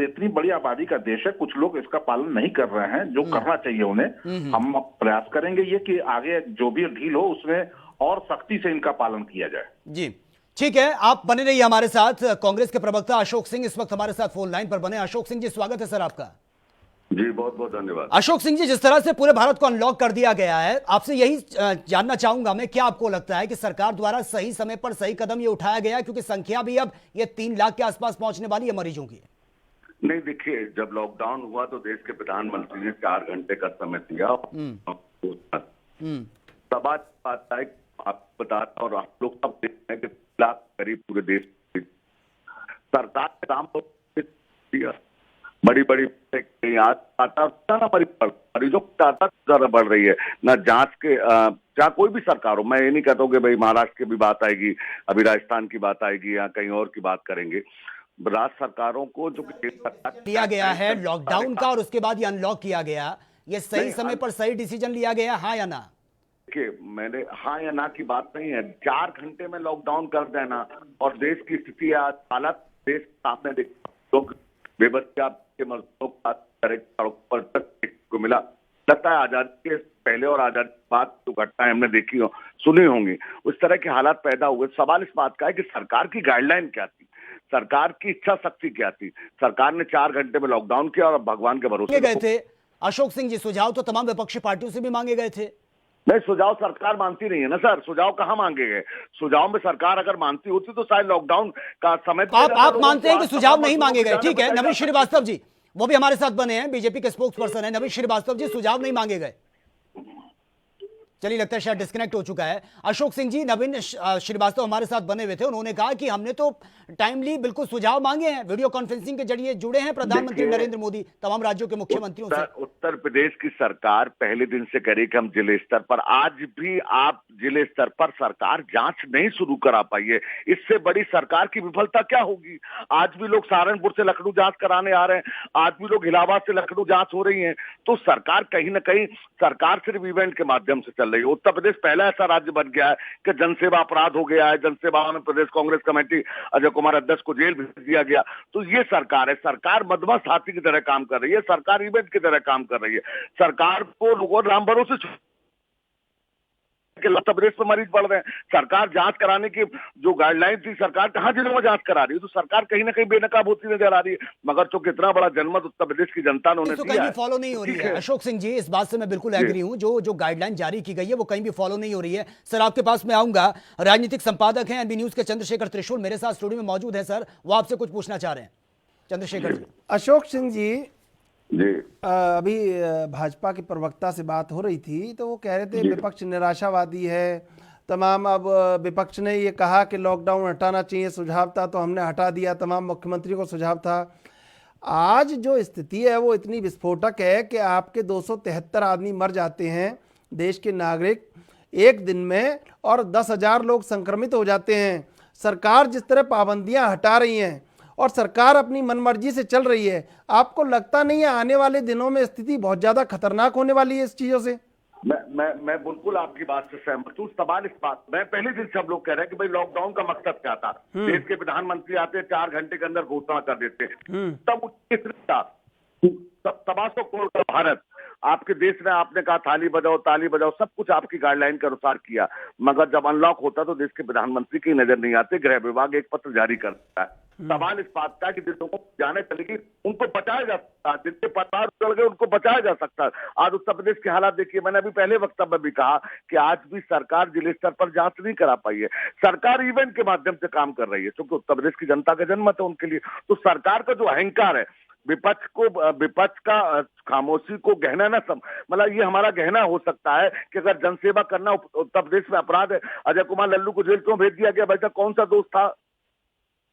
इतनी बड़ी आबादी का देश है, कुछ लोग इसका पालन नहीं कर रहे हैं, जो करना चाहिए उन्हें। हम प्रयास करेंगे ये कि आगे जो भी ढील हो उसमें और सख्ती से इनका पालन किया जाए। जी ठीक है, आप बने रहिए हमारे साथ। कांग्रेस के प्रवक्ता अशोक सिंह इस वक्त हमारे साथ फोन लाइन पर बने। अशोक सिंह जी, स्वागत है सर आपका। जी, बहुत बहुत धन्यवाद। अशोक सिंह जी, जिस तरह से पूरे भारत को अनलॉक कर दिया गया है, आपसे यही जानना चाहूंगा मैं, क्या आपको लगता है कि सरकार द्वारा सही समय पर सही कदम ये उठाया गया? क्योंकि संख्या भी अब ये 3 लाख के आसपास पहुंचने वाली है मरीजों की। नहीं, देखिए, जब लॉकडाउन हुआ तो देश के प्रधानमंत्री ने 4 घंटे का समय दिया। तब आज बात है, आप बता और आप लोग सब देखते हैं कि 3 लाख करीब पूरे देश सरकार ने काम दिया। बड़ी बड़ी मरीजों की तादाद ज्यादा बढ़ रही है ना, जांच के चाहे कोई भी सरकार हो। मैं ये नहीं कहता हूँ कि भाई महाराष्ट्र की भी बात आएगी, अभी राजस्थान की बात आएगी या कहीं और की बात करेंगे। राज्य सरकारों को जो लिया गया है लॉकडाउन का और उसके बाद ये अनलॉक किया गया, ये सही समय पर सही डिसीजन लिया गया, हाँ या ना? देखिए, मैंने हाँ या ना की बात नहीं है। 4 घंटे में लॉकडाउन कर देना और देश की स्थिति आज हालत देश सामने देख, लोग बेबसिया के मजदूरों को मिला। लगता है आजादी के पहले और आजादी के बाद जो घटनाएं हमने देखी हो, सुनी होंगी, उस तरह के हालात पैदा हुए। सवाल इस बात का है कि सरकार की गाइडलाइन क्या थी, सरकार की इच्छा शक्ति क्या थी? सरकार ने 4 घंटे में लॉकडाउन किया और भगवान के भरोसे गए थे। अशोक सिंह जी, सुझाव तो तमाम विपक्षी पार्टियों से भी मांगे गए थे। नहीं, सुझाव सरकार मानती नहीं है ना सर। सुझाव कहाँ मांगे गए? सुझाव में सरकार अगर मानती होती तो शायद लॉकडाउन का समय आप मानते हैं कि सुझाव नहीं मांगे गए? ठीक है, नवीन श्रीवास्तव जी वो भी हमारे साथ बने हैं, बीजेपी के स्पोक्स पर्सन है। नवीन श्रीवास्तव जी, सुझाव नहीं मांगे गए? चलिए, लगता है शायद डिस्कनेक्ट हो चुका है। अशोक सिंह जी, नवीन श्रीवास्तव हमारे साथ बने हुए थे, उन्होंने कहा कि हमने तो टाइमली बिल्कुल सुझाव मांगे हैं, वीडियो कॉन्फ्रेंसिंग के जरिए जुड़े हैं प्रधानमंत्री नरेंद्र मोदी तमाम राज्यों के मुख्यमंत्रियों से। उत्तर प्रदेश की सरकार पहले दिन से कह रही कि हम जिले स्तर पर, आज भी आप जिले स्तर पर सरकार जांच नहीं शुरू करा पाई है। इससे बड़ी सरकार की विफलता क्या होगी? आज भी लोग सहारनपुर से लखनऊ जांच कराने आ रहे हैं, आज भी लोग इलाहाबाद से लखनऊ जांच हो रही है। तो सरकार कहीं ना कहीं सरकार सिर्फ इवेंट के माध्यम से रही है। उत्तर प्रदेश पहला ऐसा राज्य बन गया है कि जनसेवा अपराध हो गया है। जनसेवा में प्रदेश कांग्रेस कमेटी अजय कुमार अध्यक्ष को जेल भेज दिया गया। तो ये सरकार है, सरकार मधुमस्त हाथी की तरह काम कर रही है, सरकार इवेंट की तरह काम कर रही है। सरकार को लोगों राम भरोसे के उत्तर प्रदेश में मरीज बढ़ रहे हैं। सरकार जांच कराने की जो गाइडलाइन थी, सरकार कहाँ जिलों में जांच करा रही है? तो सरकार कहीं ना कहीं बेनकाब होती नजर आ रही है। मगर चूंकि इतना बड़ा जनमत उत्तर प्रदेश की जनता ने उन्हें तो दिया कहीं है, भी फॉलो नहीं हो रही ठीक है। अशोक सिंह जी, इस बात से मैं बिल्कुल एग्री हूं, जो गाइडलाइन जारी की गई है वो कहीं भी फॉलो नहीं हो रही है। सर, आपके पास मैं आऊंगा, राजनीतिक संपादक हैं एनबी न्यूज के चंद्रशेखर त्रिशूल मेरे साथ स्टूडियो में मौजूद है। सर, वो आपसे कुछ पूछना चाह रहे हैं। चंद्रशेखर जी। अशोक सिंह जी, जी अभी भाजपा के प्रवक्ता से बात हो रही थी तो वो कह रहे थे विपक्ष निराशावादी है तमाम। अब विपक्ष ने ये कहा कि लॉकडाउन हटाना चाहिए, सुझाव था तो हमने हटा दिया, तमाम मुख्यमंत्रियों को सुझाव था। आज जो स्थिति है वो इतनी विस्फोटक है कि आपके 273 आदमी मर जाते हैं देश के नागरिक एक दिन में, और 10,000 लोग संक्रमित हो जाते हैं। सरकार जिस तरह पाबंदियां हटा रही हैं और सरकार अपनी मनमर्जी से चल रही है, आपको लगता नहीं है आने वाले दिनों में स्थिति बहुत ज्यादा खतरनाक होने वाली है इस चीजों से? मैं बिल्कुल आपकी बात से सहमत हूँ। सवाल इस बात, मैं पहले दिन से हम लोग कह रहे हैं कि भाई लॉकडाउन का मकसद क्या था। देश के प्रधानमंत्री आते हैं, 4 घंटे के अंदर घोषणा कर देते हैं, तब तबाशो करोड़ का भारत, आपके देश ने, आपने कहा थाली बजाओ ताली बजाओ, सब कुछ आपकी गाइडलाइन के अनुसार किया। मगर जब अनलॉक होता तो देश के प्रधानमंत्री की नजर नहीं आते, गृह विभाग एक पत्र जारी करता है। सवाल इस बात का कि जिन लोगों को जाने चलेगी उनको बचाया जा सकता है, जिनके परिवार चल गए उनको बचाया जा सकता है। आज उत्तर प्रदेश के हालात देखिए, मैंने अभी पहले वक्तव्य में भी कहा कि आज भी सरकार जिले स्तर पर जांच नहीं करा पाई है। सरकार इवेंट के माध्यम से काम कर रही है, क्योंकि उत्तर प्रदेश की जनता का जनमत है उनके लिए। तो सरकार का जो अहंकार है, विपक्ष का खामोशी को गहना न मतलब ये हमारा गहना हो सकता है कि अगर जनसेवा करना उत्तर प्रदेश में अपराध है। अजय कुमार लल्लू को जेल क्यों भेज दिया गया? भाई कौन सा दोस्त था?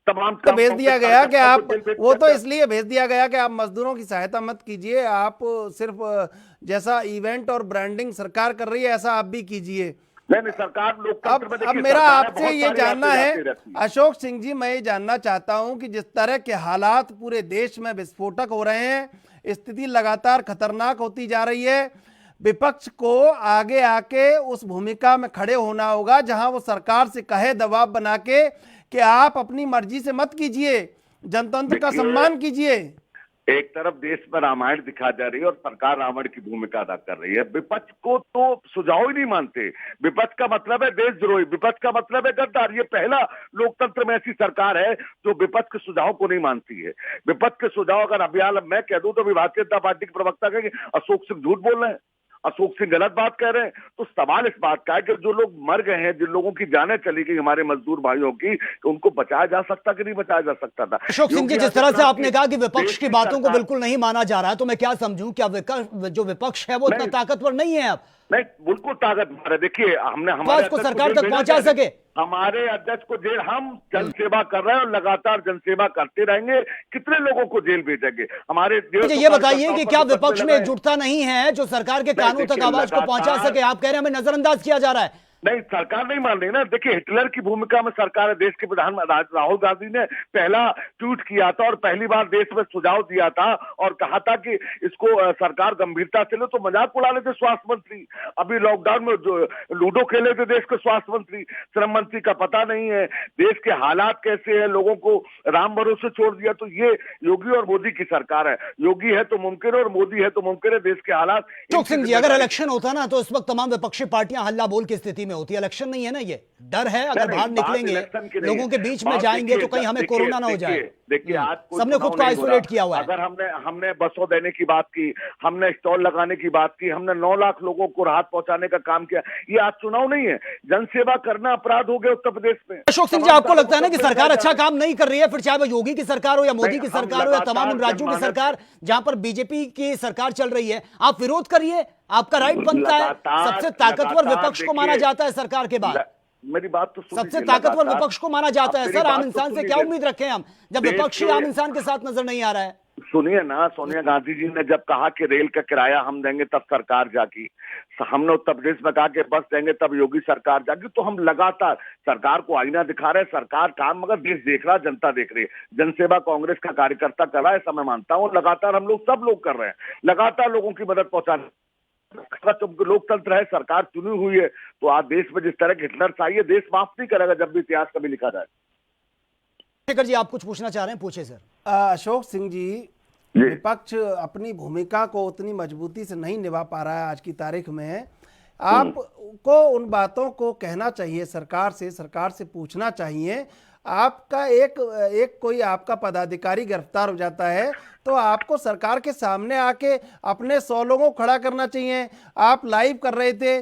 तमाम तो भेज दिया गया कि आप, वो तो इसलिए भेज दिया गया कि आप मजदूरों की सहायता मत कीजिए, आप सिर्फ जैसा इवेंट और ब्रांडिंग सरकार कर रही है ऐसा आप भी कीजिए। नहीं, सरकार लोकतंत्र में, अब मेरा आपसे ये जानना है अशोक सिंह जी, मैं ये जानना चाहता हूं कि जिस तरह के हालात पूरे देश में विस्फोटक हो रहे हैं, स्थिति लगातार खतरनाक होती जा रही है, विपक्ष को आगे आके उस भूमिका में खड़े होना होगा जहां वो सरकार से कहे दबाव बना के कि आप अपनी मर्जी से मत कीजिए, जनतंत्र का सम्मान कीजिए। एक तरफ देश में रामायण दिखा जा रही है और सरकार रावण की भूमिका अदा कर रही है। विपक्ष को तो सुझाव ही नहीं मानते। विपक्ष का मतलब है देशद्रोही, विपक्ष का मतलब है गद्दार। ये पहला लोकतंत्र में ऐसी सरकार है जो विपक्ष के सुझाव को नहीं मानती है। विपक्ष के सुझाव अगर अभियान मैं कह दूं तो भारतीय जनता पार्टी के प्रवक्ता कहेंगे अशोक सिंह झूठ बोल रहे हैं, अशोक सिंह गलत बात कह रहे हैं। तो सवाल इस बात का है कि जो लोग मर गए हैं, जिन लोगों की जानें चली गई हमारे मजदूर भाइयों की, तो उनको बचाया जा सकता कि नहीं बचाया जा सकता था? अशोक सिंह जी, जिस तरह से आपने कहा कि विपक्ष की बातों को बिल्कुल नहीं माना जा रहा है, तो मैं क्या समझूं, क्या जो विपक्ष है वो इतना ताकतवर नहीं है? अब नहीं, बिल्कुल ताकतवर है। देखिए, हमने हमारे को सरकार तक पहुंचा सके, हमारे अध्यक्ष को जेल, हम जनसेवा कर रहे हैं और लगातार जनसेवा करते रहेंगे। कितने लोगों को जेल भेजेंगे? हमारे मुझे ये बताइए कि क्या विपक्ष में एकजुटता नहीं है जो सरकार के कानून तक आवाज को पहुंचा सके? आप कह रहे हैं हमें नजरअंदाज किया जा रहा है। नहीं, सरकार नहीं मान रही ना। देखिए, हिटलर की भूमिका में सरकार है। देश के प्रधानमंत्री राहुल गांधी ने पहला ट्वीट किया था और पहली बार देश में सुझाव दिया था और कहा था कि इसको सरकार गंभीरता से ले, तो मजाक उड़ा लेते स्वास्थ्य मंत्री। अभी लॉकडाउन में जो लूडो खेले थे देश के स्वास्थ्य मंत्री, श्रम मंत्री का पता नहीं है। देश के हालात कैसे है, लोगों को राम भरोसे छोड़ दिया। तो ये योगी और मोदी की सरकार है। योगी है तो मुमकिन है और मोदी है तो मुमकिन है। देश के हालात। अशोक सिंह जी, अगर इलेक्शन होता ना तो इस वक्त तमाम विपक्षी पार्टियां हल्ला बोल की स्थिति में होती है। इलेक्शन नहीं है ना, ये डर है अगर बाहर निकलेंगे, लोगों के बीच में जाएंगे तो कहीं हमें कोरोना ना हो जाए। देखिए, आज सबने खुद को आइसोलेट किया हुआ है। अगर हमने बसों देने की बात की, हमने स्टॉल लगाने की बात की, हमने 9 लाख लोगों को राहत पहुंचाने का काम किया। ये आज चुनाव नहीं है। जनसेवा करना अपराध हो गया उत्तर प्रदेश में। अशोक सिंह जी, आपको लगता है ना कि सरकार अच्छा काम नहीं कर रही है? फिर चाहे वो योगी की सरकार हो या मोदी की सरकार हो या तमाम राज्यों की सरकार, जहां पर बीजेपी की सरकार चल रही है, आप विरोध करिए, आपका राइट बनता है। सबसे ताकतवर विपक्ष को माना जाता है सरकार के बाद। मेरी बात तो सबसे ताकतवर विपक्ष को माना जाता है। सर, आम इंसान से क्या उम्मीद रखें हम, जब विपक्ष ही आम इंसान के साथ नजर नहीं आ रहा है? सुनिए ना, सोनिया गांधी जी ने जब कहा कि रेल का किराया हम देंगे तब सरकार जागी। हमने उत्तर प्रदेश में कहा कि बस देंगे तब योगी सरकार जागी। तो हम लगातार सरकार को आईना दिखा रहे हैं। सरकार काम, मगर देश देख रहा, जनता देख रही है। जनसेवा कांग्रेस का कार्यकर्ता कर रहा है, ऐसा मैं मानता हूँ। लगातार हम लोग, सब लोग कर रहे हैं, लगातार लोगों की मदद पहुंचाने। लोकतंत्र है, सरकार चुनी हुई है। तो आज देश में जिस तरह की हिटलर चाहिए, देश माफ नहीं करेगा जब भी इतिहास कभी लिखा जाए। शेखर जी, आप कुछ पूछना चाह रहे हैं, पूछे सर। अशोक सिंह जी, विपक्ष अपनी भूमिका को उतनी मजबूती से नहीं निभा पा रहा है आज की तारीख में आपको उन बातों को कहना चाहिए सरकार से पूछना चाहिए। आपका एक कोई आपका पदाधिकारी गिरफ्तार हो जाता है तो आपको सरकार के सामने आके अपने 100 लोगों को खड़ा करना चाहिए। आप लाइव कर रहे थे,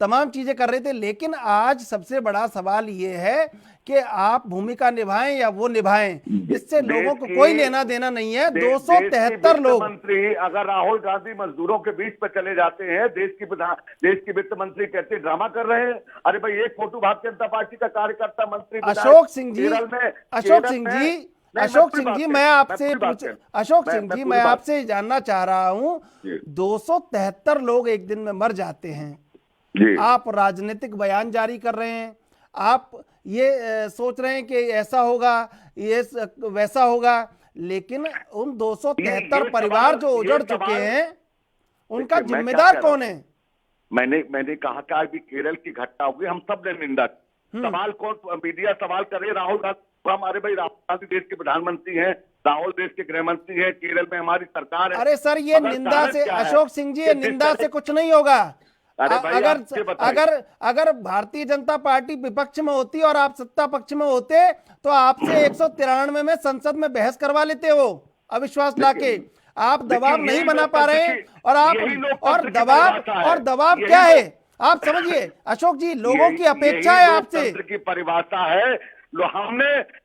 तमाम चीजें कर रहे थे, लेकिन आज सबसे बड़ा सवाल ये है कि आप भूमिका निभाएं या वो निभाएं, इससे लोगों को कोई लेना देना नहीं है। 273 लोग। मंत्री अगर राहुल गांधी मजदूरों के बीच पे चले जाते हैं, देश की वित्त मंत्री कहते ड्रामा कर रहे हैं। अरे भाई, एक फोटो भारतीय जनता पार्टी का कार्यकर्ता मंत्री अशोक सिंह जी, मैं आपसे जानना चाह रहा हूं, 273 लोग एक दिन में मर जाते हैं, आप राजनीतिक बयान जारी कर रहे हैं, आप ये सोच रहे हैं कि ऐसा होगा, ये वैसा होगा, लेकिन उन 273 परिवार जो उजड़ चुके हैं उनका जिम्मेदार कौन है? मैंने कहा कि अभी केरल की घटना होगी, हम सब ने निंदा। सवाल कौन, मीडिया सवाल करे राहुल गांधी। हमारे भाई राहुल गांधी देश के प्रधानमंत्री हैं, राहुल देश के गृह मंत्री हैं, केरल में हमारी सरकार है। अरे सर, ये निंदा से, अशोक सिंह जी, ये निंदा से कुछ नहीं होगा। अगर भारतीय जनता पार्टी विपक्ष में होती और आप सत्ता पक्ष में होते तो आपसे 193 में संसद में बहस करवा लेते हो अविश्वास लाके। आप दबाव नहीं बना पा रहे हैं और दबाव क्या है आप समझिए अशोक जी, लोगों की अपेक्षा है आपसे। की परिभाषा है,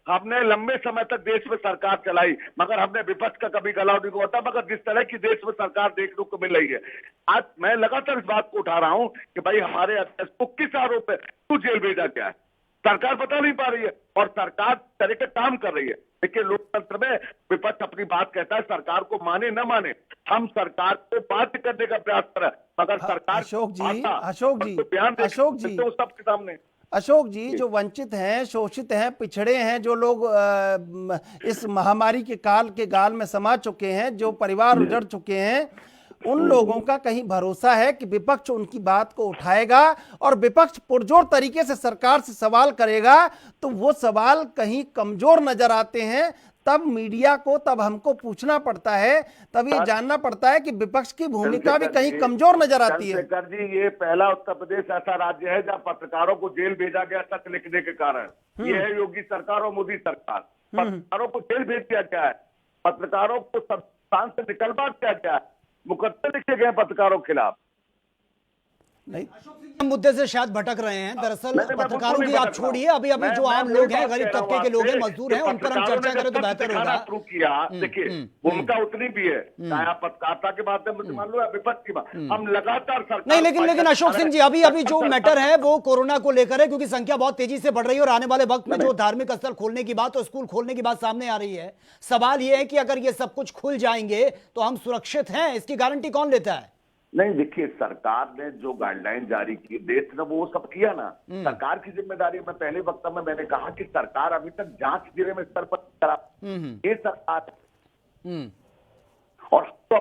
हमने लंबे समय तक देश में सरकार चलाई, मगर हमने विपक्ष का कभी गला नहीं घोटा। मगर जिस तरह की देश में सरकार देखने को मिल रही है, आज मैं लगातार इस बात को उठा रहा हूं कि भाई हमारे अध्यक्ष को किस आरोप है क्यों जेल भेजा गया है, सरकार बता नहीं पा रही है और सरकार तरह के काम कर रही है। देखिए, लोकतंत्र में विपक्ष अपनी बात कहता है, सरकार को माने न माने, हम सरकार को बाध्य करने का प्रयास करें, मगर सरकार सबके सामने। अशोक जी, जो वंचित हैं, शोषित हैं, पिछड़े हैं, जो लोग इस महामारी के काल के गाल में समा चुके हैं, जो परिवार उजड़ चुके हैं, उन लोगों का कहीं भरोसा है कि विपक्ष उनकी बात को उठाएगा और विपक्ष पुरजोर तरीके से सरकार से सवाल करेगा? तो वो सवाल कहीं कमजोर नजर आते हैं। तब मीडिया को, तब हमको पूछना पड़ता है, तब ये जानना पड़ता है कि विपक्ष की भूमिका भी कहीं कमजोर नजर आती है। चंद्रशेखर जी, ये पहला उत्तर प्रदेश ऐसा राज्य है जहां पत्रकारों को जेल भेजा गया सच लिखने के कारण। ये है योगी सरकार और मोदी सरकार। पत्रकारों को जेल भेज दिया गया है, पत्रकारों को संस्थान से निकलवा दिया गया है, मुकदमे लिखे गए पत्रकारों के खिलाफ। नहीं, मुद्दे से शायद भटक रहे हैं। दरअसल पत्रकारों की आप छोड़िए, अभी जो आम लोग हैं, गरीब तबके के लोग हैं, मजदूर हैं, उन पर हम चर्चा करें तो बेहतर होगा। शुरू किया, देखिए भूमिका उतनी भी है, चाहे आप पत्रकारिता के माध्यम से मान लो या विपक्ष की बात, हम लगातार नहीं, लेकिन अशोक सिंह जी, अभी जो मैटर है वो कोरोना को लेकर है, क्योंकि संख्या बहुत तेजी से बढ़ रही है और आने वाले वक्त में जो धार्मिक स्थल खोलने की बात और स्कूल खोलने की बात सामने आ रही है। सवाल ये है कि अगर ये सब कुछ खुल जाएंगे तो हम सुरक्षित हैं, इसकी गारंटी कौन लेता है? नहीं, देखिए, सरकार ने जो गाइडलाइन जारी की, देश ने वो सब किया ना, सरकार की जिम्मेदारी। मैं पहले वक्तव्य में मैंने कहा कि सरकार अभी तक जांच गिरे में स्तर पर करा, ये सरकार और तो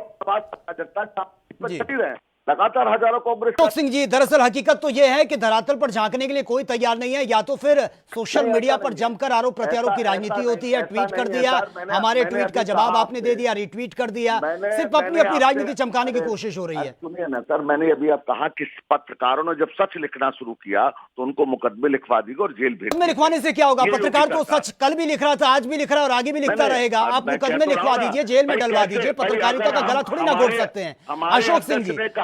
लगातार हजारों कांग्रेस। अशोक सिंह जी, दरअसल हकीकत तो यह है कि धरातल पर झांकने के लिए कोई तैयार नहीं है। या तो फिर सोशल मीडिया पर जमकर आरोप प्रत्यारोप की राजनीति होती है, ट्वीट कर दिया, हमारे ट्वीट का जवाब आपने दे दिया, रिट्वीट कर दिया, सिर्फ अपनी राजनीति चमकाने की कोशिश हो रही है। सुनिए ना सर, मैंने अभी आप कहा कि पत्रकारों ने जब सच लिखना शुरू किया तो उनको मुकदमे लिखवा दिए और जेल भेज। लिखवाने से क्या होगा? पत्रकार तो सच कल भी लिख रहा था, आज भी लिख रहा है और आगे भी लिखता रहेगा। आप मुकदमे लिखवा दीजिए, जेल में डलवा दीजिए, पत्रकारिता का गला थोड़ी ना घोट सकते हैं।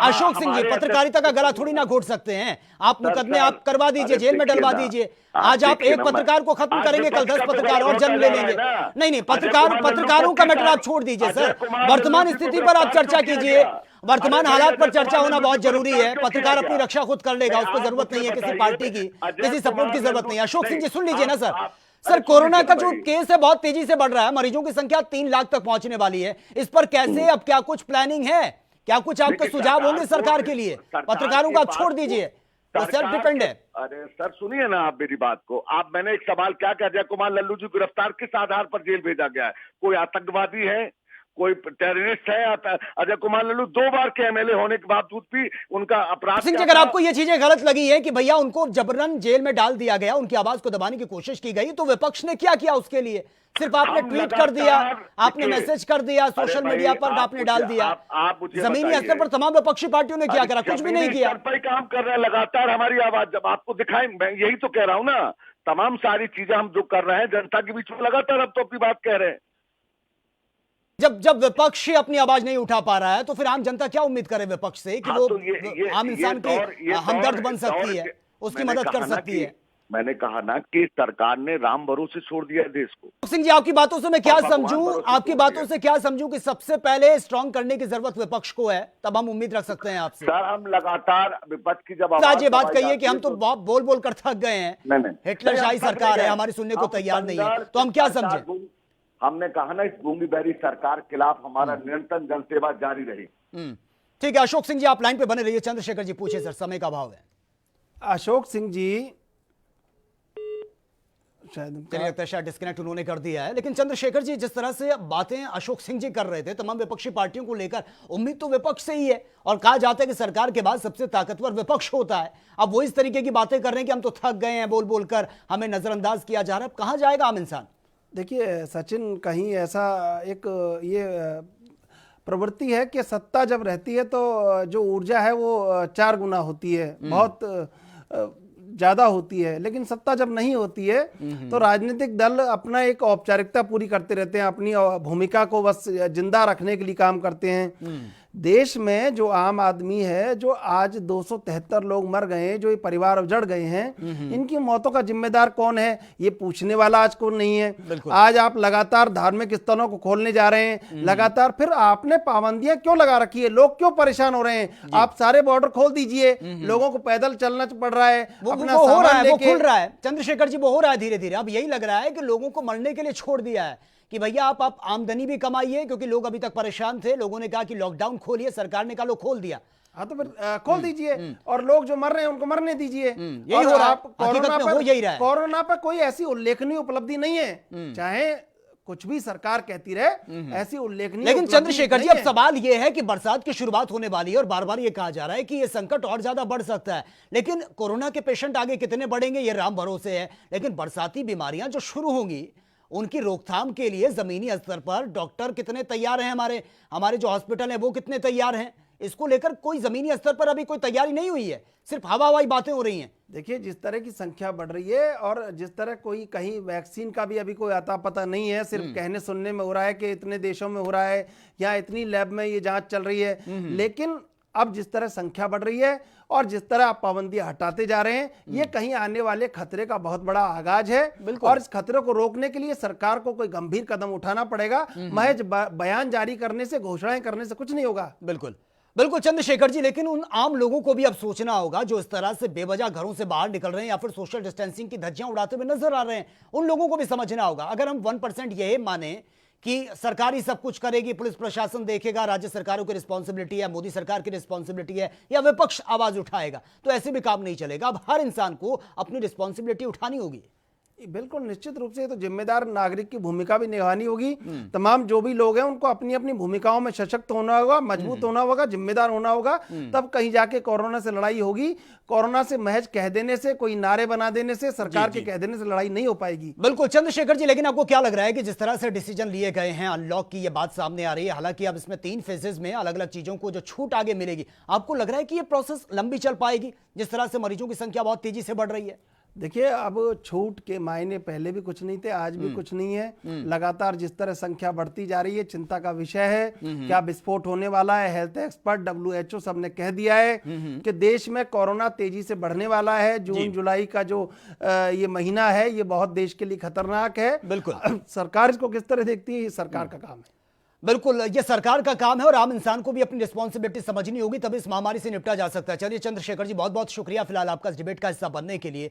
अशोक सिंह जी, पत्रकारिता का गला थोड़ी ना घोट सकते हैं आप। मुकदमे आप करवा दीजिए, जेल में डलवा दीजिए। आज आप एक पत्रकार को खत्म करेंगे, कल 10 पत्रकार और जन्म ले लेंगे। नहीं, पत्रकारों का मैटर आप छोड़ दीजिए सर, वर्तमान स्थिति पर आप चर्चा कीजिए। वर्तमान हालात पर चर्चा होना बहुत जरूरी है। पत्रकार अपनी रक्षा खुद कर लेगा, उसको जरूरत नहीं है किसी पार्टी की, किसी सपोर्ट की जरूरत नहीं है। अशोक सिंह जी, सुन लीजिए ना सर, कोरोना का जो केस है बहुत तेजी से बढ़ रहा है, मरीजों की संख्या 3 लाख तक पहुंचने वाली है। इस पर कैसे, अब क्या कुछ प्लानिंग है? क्या कुछ आपके सुझाव होंगे सरकार के लिए? पत्रकारों को आप छोड़ दीजिए, वो सेल्फ डिपेंड है। अरे सर, सुनिए ना आप मेरी बात को। मैंने एक सवाल क्या कहा, अजय कुमार लल्लू जी गिरफ्तार किस आधार पर जेल भेजा गया है? कोई आतंकवादी है, कोई टेररिस्ट है या अजय कुमार लल्लू 2 बार के एमएलए होने के बावजूद भी उनका अपराध सिंह जी, क्या अगर था? आपको ये चीजें गलत लगी है कि भैया उनको जबरन जेल में डाल दिया गया, उनकी आवाज को दबाने की कोशिश की गई, तो विपक्ष ने क्या किया उसके लिए? सिर्फ आपने हम ट्वीट कर दिया, लगातार आपने देखिए, मैसेज कर दिया, अरे सोशल भाई, मीडिया पर आप आपने डाल मुझे- दिया। आप मुझे जमीनी बताइए। स्तर पर तमाम विपक्षी पार्टियों ने क्या करा? कुछ भी नहीं किया। जमीनी स्तर पर ही काम कर रहे हैं लगातार। हमारी आवाज जब आपको दिखाएं, मैं यही तो कह रहा हूं ना, तमाम सारी चीजें हम जो कर रहे हैं जनता के बीच में लगातार अब तो अपनी बात कह रहे हैं। जब विपक्ष ही अपनी आवाज नहीं उठा पा रहा है तो फिर आम जनता क्या उम्मीद करे विपक्ष से कि हाँ, वो तो ये आम इंसान की हमदर्द बन सकती है, उसकी मदद कर सकती है? मैंने कहा ना कि सरकार ने राम भरोसे छोड़ दिया है देश को। सिंह जी, आपकी बातों से मैं क्या और भगवान समझूं, भरोसे आपकी छोड़ बातों दिया। से क्या समझूं कि सबसे पहले स्ट्रांग करने की जरूरत विपक्ष को है, तब हम उम्मीद रख सकते हैं आपसे? सर, हम लगातार विपक्ष की जब आज ये बात दबाई कही है कि हम जाती तो बहुत बोल बोल कर थक गए हैं, नहीं। हिटलरशाही नहीं, हम सरकार थक है, गए। हमारी सुनने को हम तैयार नहीं है, संघर्ष तो हम क्या सरकार समझें? को- हमने कहा ना, इस गूंगी बहरी सरकार के खिलाफ हमारा निरंतर जनसेवा जारी रही। ठीक है, अशोक सिंह जी आप लाइन पे बने रहिए। चंद्रशेखर जी पूछे सर, समय का अभाव है। अशोक सिंह जी चलिए, लगता है शायद डिस्कनेक्ट उन्होंने कर दिया है। लेकिन चंद्रशेखर जी, जिस तरह से बातें अशोक सिंह जी कर रहे थे तमाम विपक्षी पार्टियों को लेकर, उम्मीद तो विपक्ष से ही है, और कहा जाता है कि सरकार के बाद सबसे ताकतवर विपक्ष होता है। अब वो इस तरीके की बातें कर रहे हैं कि हम तो थक गए हैं, बोल बोलकर हमें नजरअंदाज किया जा रहा है। अब कहां जाएगा आम इंसान? देखिए सचिन, कहीं ऐसा एक ये प्रवृत्ति है कि सत्ता जब रहती है तो जो ऊर्जा है वो 4 गुना होती है, बहुत ज्यादा होती है। लेकिन सत्ता जब नहीं होती है तो राजनीतिक दल अपना एक औपचारिकता पूरी करते रहते हैं, अपनी भूमिका को बस जिंदा रखने के लिए काम करते हैं। देश में जो आम आदमी है, जो आज 273 लोग मर गए, जो ये परिवार उजड़ गए हैं, इनकी मौतों का जिम्मेदार कौन है, ये पूछने वाला आज कौन नहीं है। आज आप लगातार धार्मिक स्थलों को खोलने जा रहे हैं, लगातार, फिर आपने पाबंदियां क्यों लगा रखी है? लोग क्यों परेशान हो रहे हैं? आप सारे बॉर्डर खोल दीजिए, लोगों को पैदल चलना पड़ रहा है, अपना वो हो रहा सामान है, वो लेके। खुल रहा है चंद्रशेखर जी, वो हो रहा है धीरे धीरे। अब यही लग रहा है कि लोगों को मरने के लिए छोड़ दिया है कि भैया आप आमदनी भी कमाइए, क्योंकि लोग अभी तक परेशान थे। लोगों ने कहा कि लॉकडाउन खोलिए, सरकार ने कहा लो खोल दिया। हाँ, तो फिर खोल दीजिए और लोग जो मर रहे हैं उनको मरने दीजिए। यही और हो रहा है, आप हकीकत में हो यही रहा है। कोरोना पर कोई ऐसी उल्लेखनीय उपलब्धि नहीं है, चाहे कुछ भी सरकार कहती रहे, ऐसी उल्लेखनीय लेकिन उपलब्धि चंद्रशेखर जी, नहीं अब है। सवाल यह है कि बरसात की शुरुआत होने वाली है और बार बार यह कहा जा रहा है कि यह संकट और ज्यादा बढ़ सकता है। लेकिन कोरोना के पेशेंट आगे कितने बढ़ेंगे ये राम भरोसे है। लेकिन बरसाती बीमारियां जो शुरू होंगी, उनकी रोकथाम के लिए जमीनी स्तर पर डॉक्टर कितने तैयार हैं, हमारे जो हॉस्पिटल हैं वो कितने तैयार हैं, इसको लेकर कोई जमीनी स्तर पर अभी कोई तैयारी नहीं हुई है, सिर्फ हवाई बातें हो रही हैं। देखिए, जिस तरह की संख्या बढ़ रही है और जिस तरह कोई कहीं वैक्सीन का भी अभी कोई आता पता नहीं है, सिर्फ कहने सुनने में हो रहा है कि इतने देशों में हो रहा है या इतनी लैब में ये जांच चल रही है। लेकिन अब जिस तरह संख्या बढ़ रही है और जिस तरह आप पाबंदियां हटाते जा रहे हैं, ये कहीं आने वाले खतरे का बहुत बड़ा आगाज है। और इस खतरे को रोकने के लिए सरकार को कोई गंभीर कदम उठाना पड़ेगा। महज बयान जारी करने से, घोषणाएं करने से कुछ नहीं होगा। बिल्कुल बिल्कुल चंद्रशेखर जी, लेकिन उन आम लोगों को भी अब सोचना होगा जो इस तरह से बेवजह घरों से बाहर निकल रहे हैं या फिर सोशल डिस्टेंसिंग की धज्जियां उड़ाते हुए नजर आ रहे हैं। उन लोगों को भी समझना होगा। अगर हम 1% यह माने कि सरकार ही सब कुछ करेगी, पुलिस प्रशासन देखेगा, राज्य सरकारों की रिस्पॉन्सिबिलिटी है, मोदी सरकार की रिस्पॉन्सिबिलिटी है, या विपक्ष आवाज उठाएगा, तो ऐसे भी काम नहीं चलेगा। अब हर इंसान को अपनी रिस्पॉन्सिबिलिटी उठानी होगी। बिल्कुल, निश्चित रूप से तो जिम्मेदार नागरिक की भूमिका भी निभानी होगी। तमाम जो भी लोग हैं उनको अपनी अपनी भूमिकाओं में सशक्त होना होगा, मजबूत होना होगा, जिम्मेदार होना होगा, तब कहीं जाके कोरोना से लड़ाई होगी। कोरोना से महज कह देने से, कोई नारे बना देने से, सरकार के कह देने से लड़ाई नहीं हो पाएगी। बिल्कुल चंद्रशेखर जी, लेकिन आपको क्या लग रहा है कि जिस तरह से डिसीजन लिए गए हैं, अनलॉक की ये बात सामने आ रही है, हालांकि अब इसमें 3 फेजेस में अलग अलग चीजों को जो छूट आगे मिलेगी, आपको लग रहा है कि ये प्रोसेस लंबी चल पाएगी जिस तरह से मरीजों की संख्या बहुत तेजी से बढ़ रही है? देखिए, अब छूट के मायने पहले भी कुछ नहीं थे, आज भी कुछ नहीं है। लगातार जिस तरह संख्या बढ़ती जा रही है, चिंता का विषय है। क्या विस्फोट होने वाला है? हेल्थ एक्सपर्ट, WHO सब ने कह दिया है कि देश में कोरोना तेजी से बढ़ने वाला है। जून जुलाई का जो ये महीना है, ये बहुत देश के लिए खतरनाक है। बिल्कुल। सरकार इसको किस तरह देखती है, ये सरकार का काम है। बिल्कुल, ये सरकार का काम है और आम इंसान को भी अपनी रिस्पॉन्सिबिलिटी समझनी होगी, तभी इस महामारी से निपटा जा सकता है। चलिए चंद्रशेखर जी, बहुत बहुत शुक्रिया फिलहाल आपका इस डिबेट का हिस्सा बनने के लिए।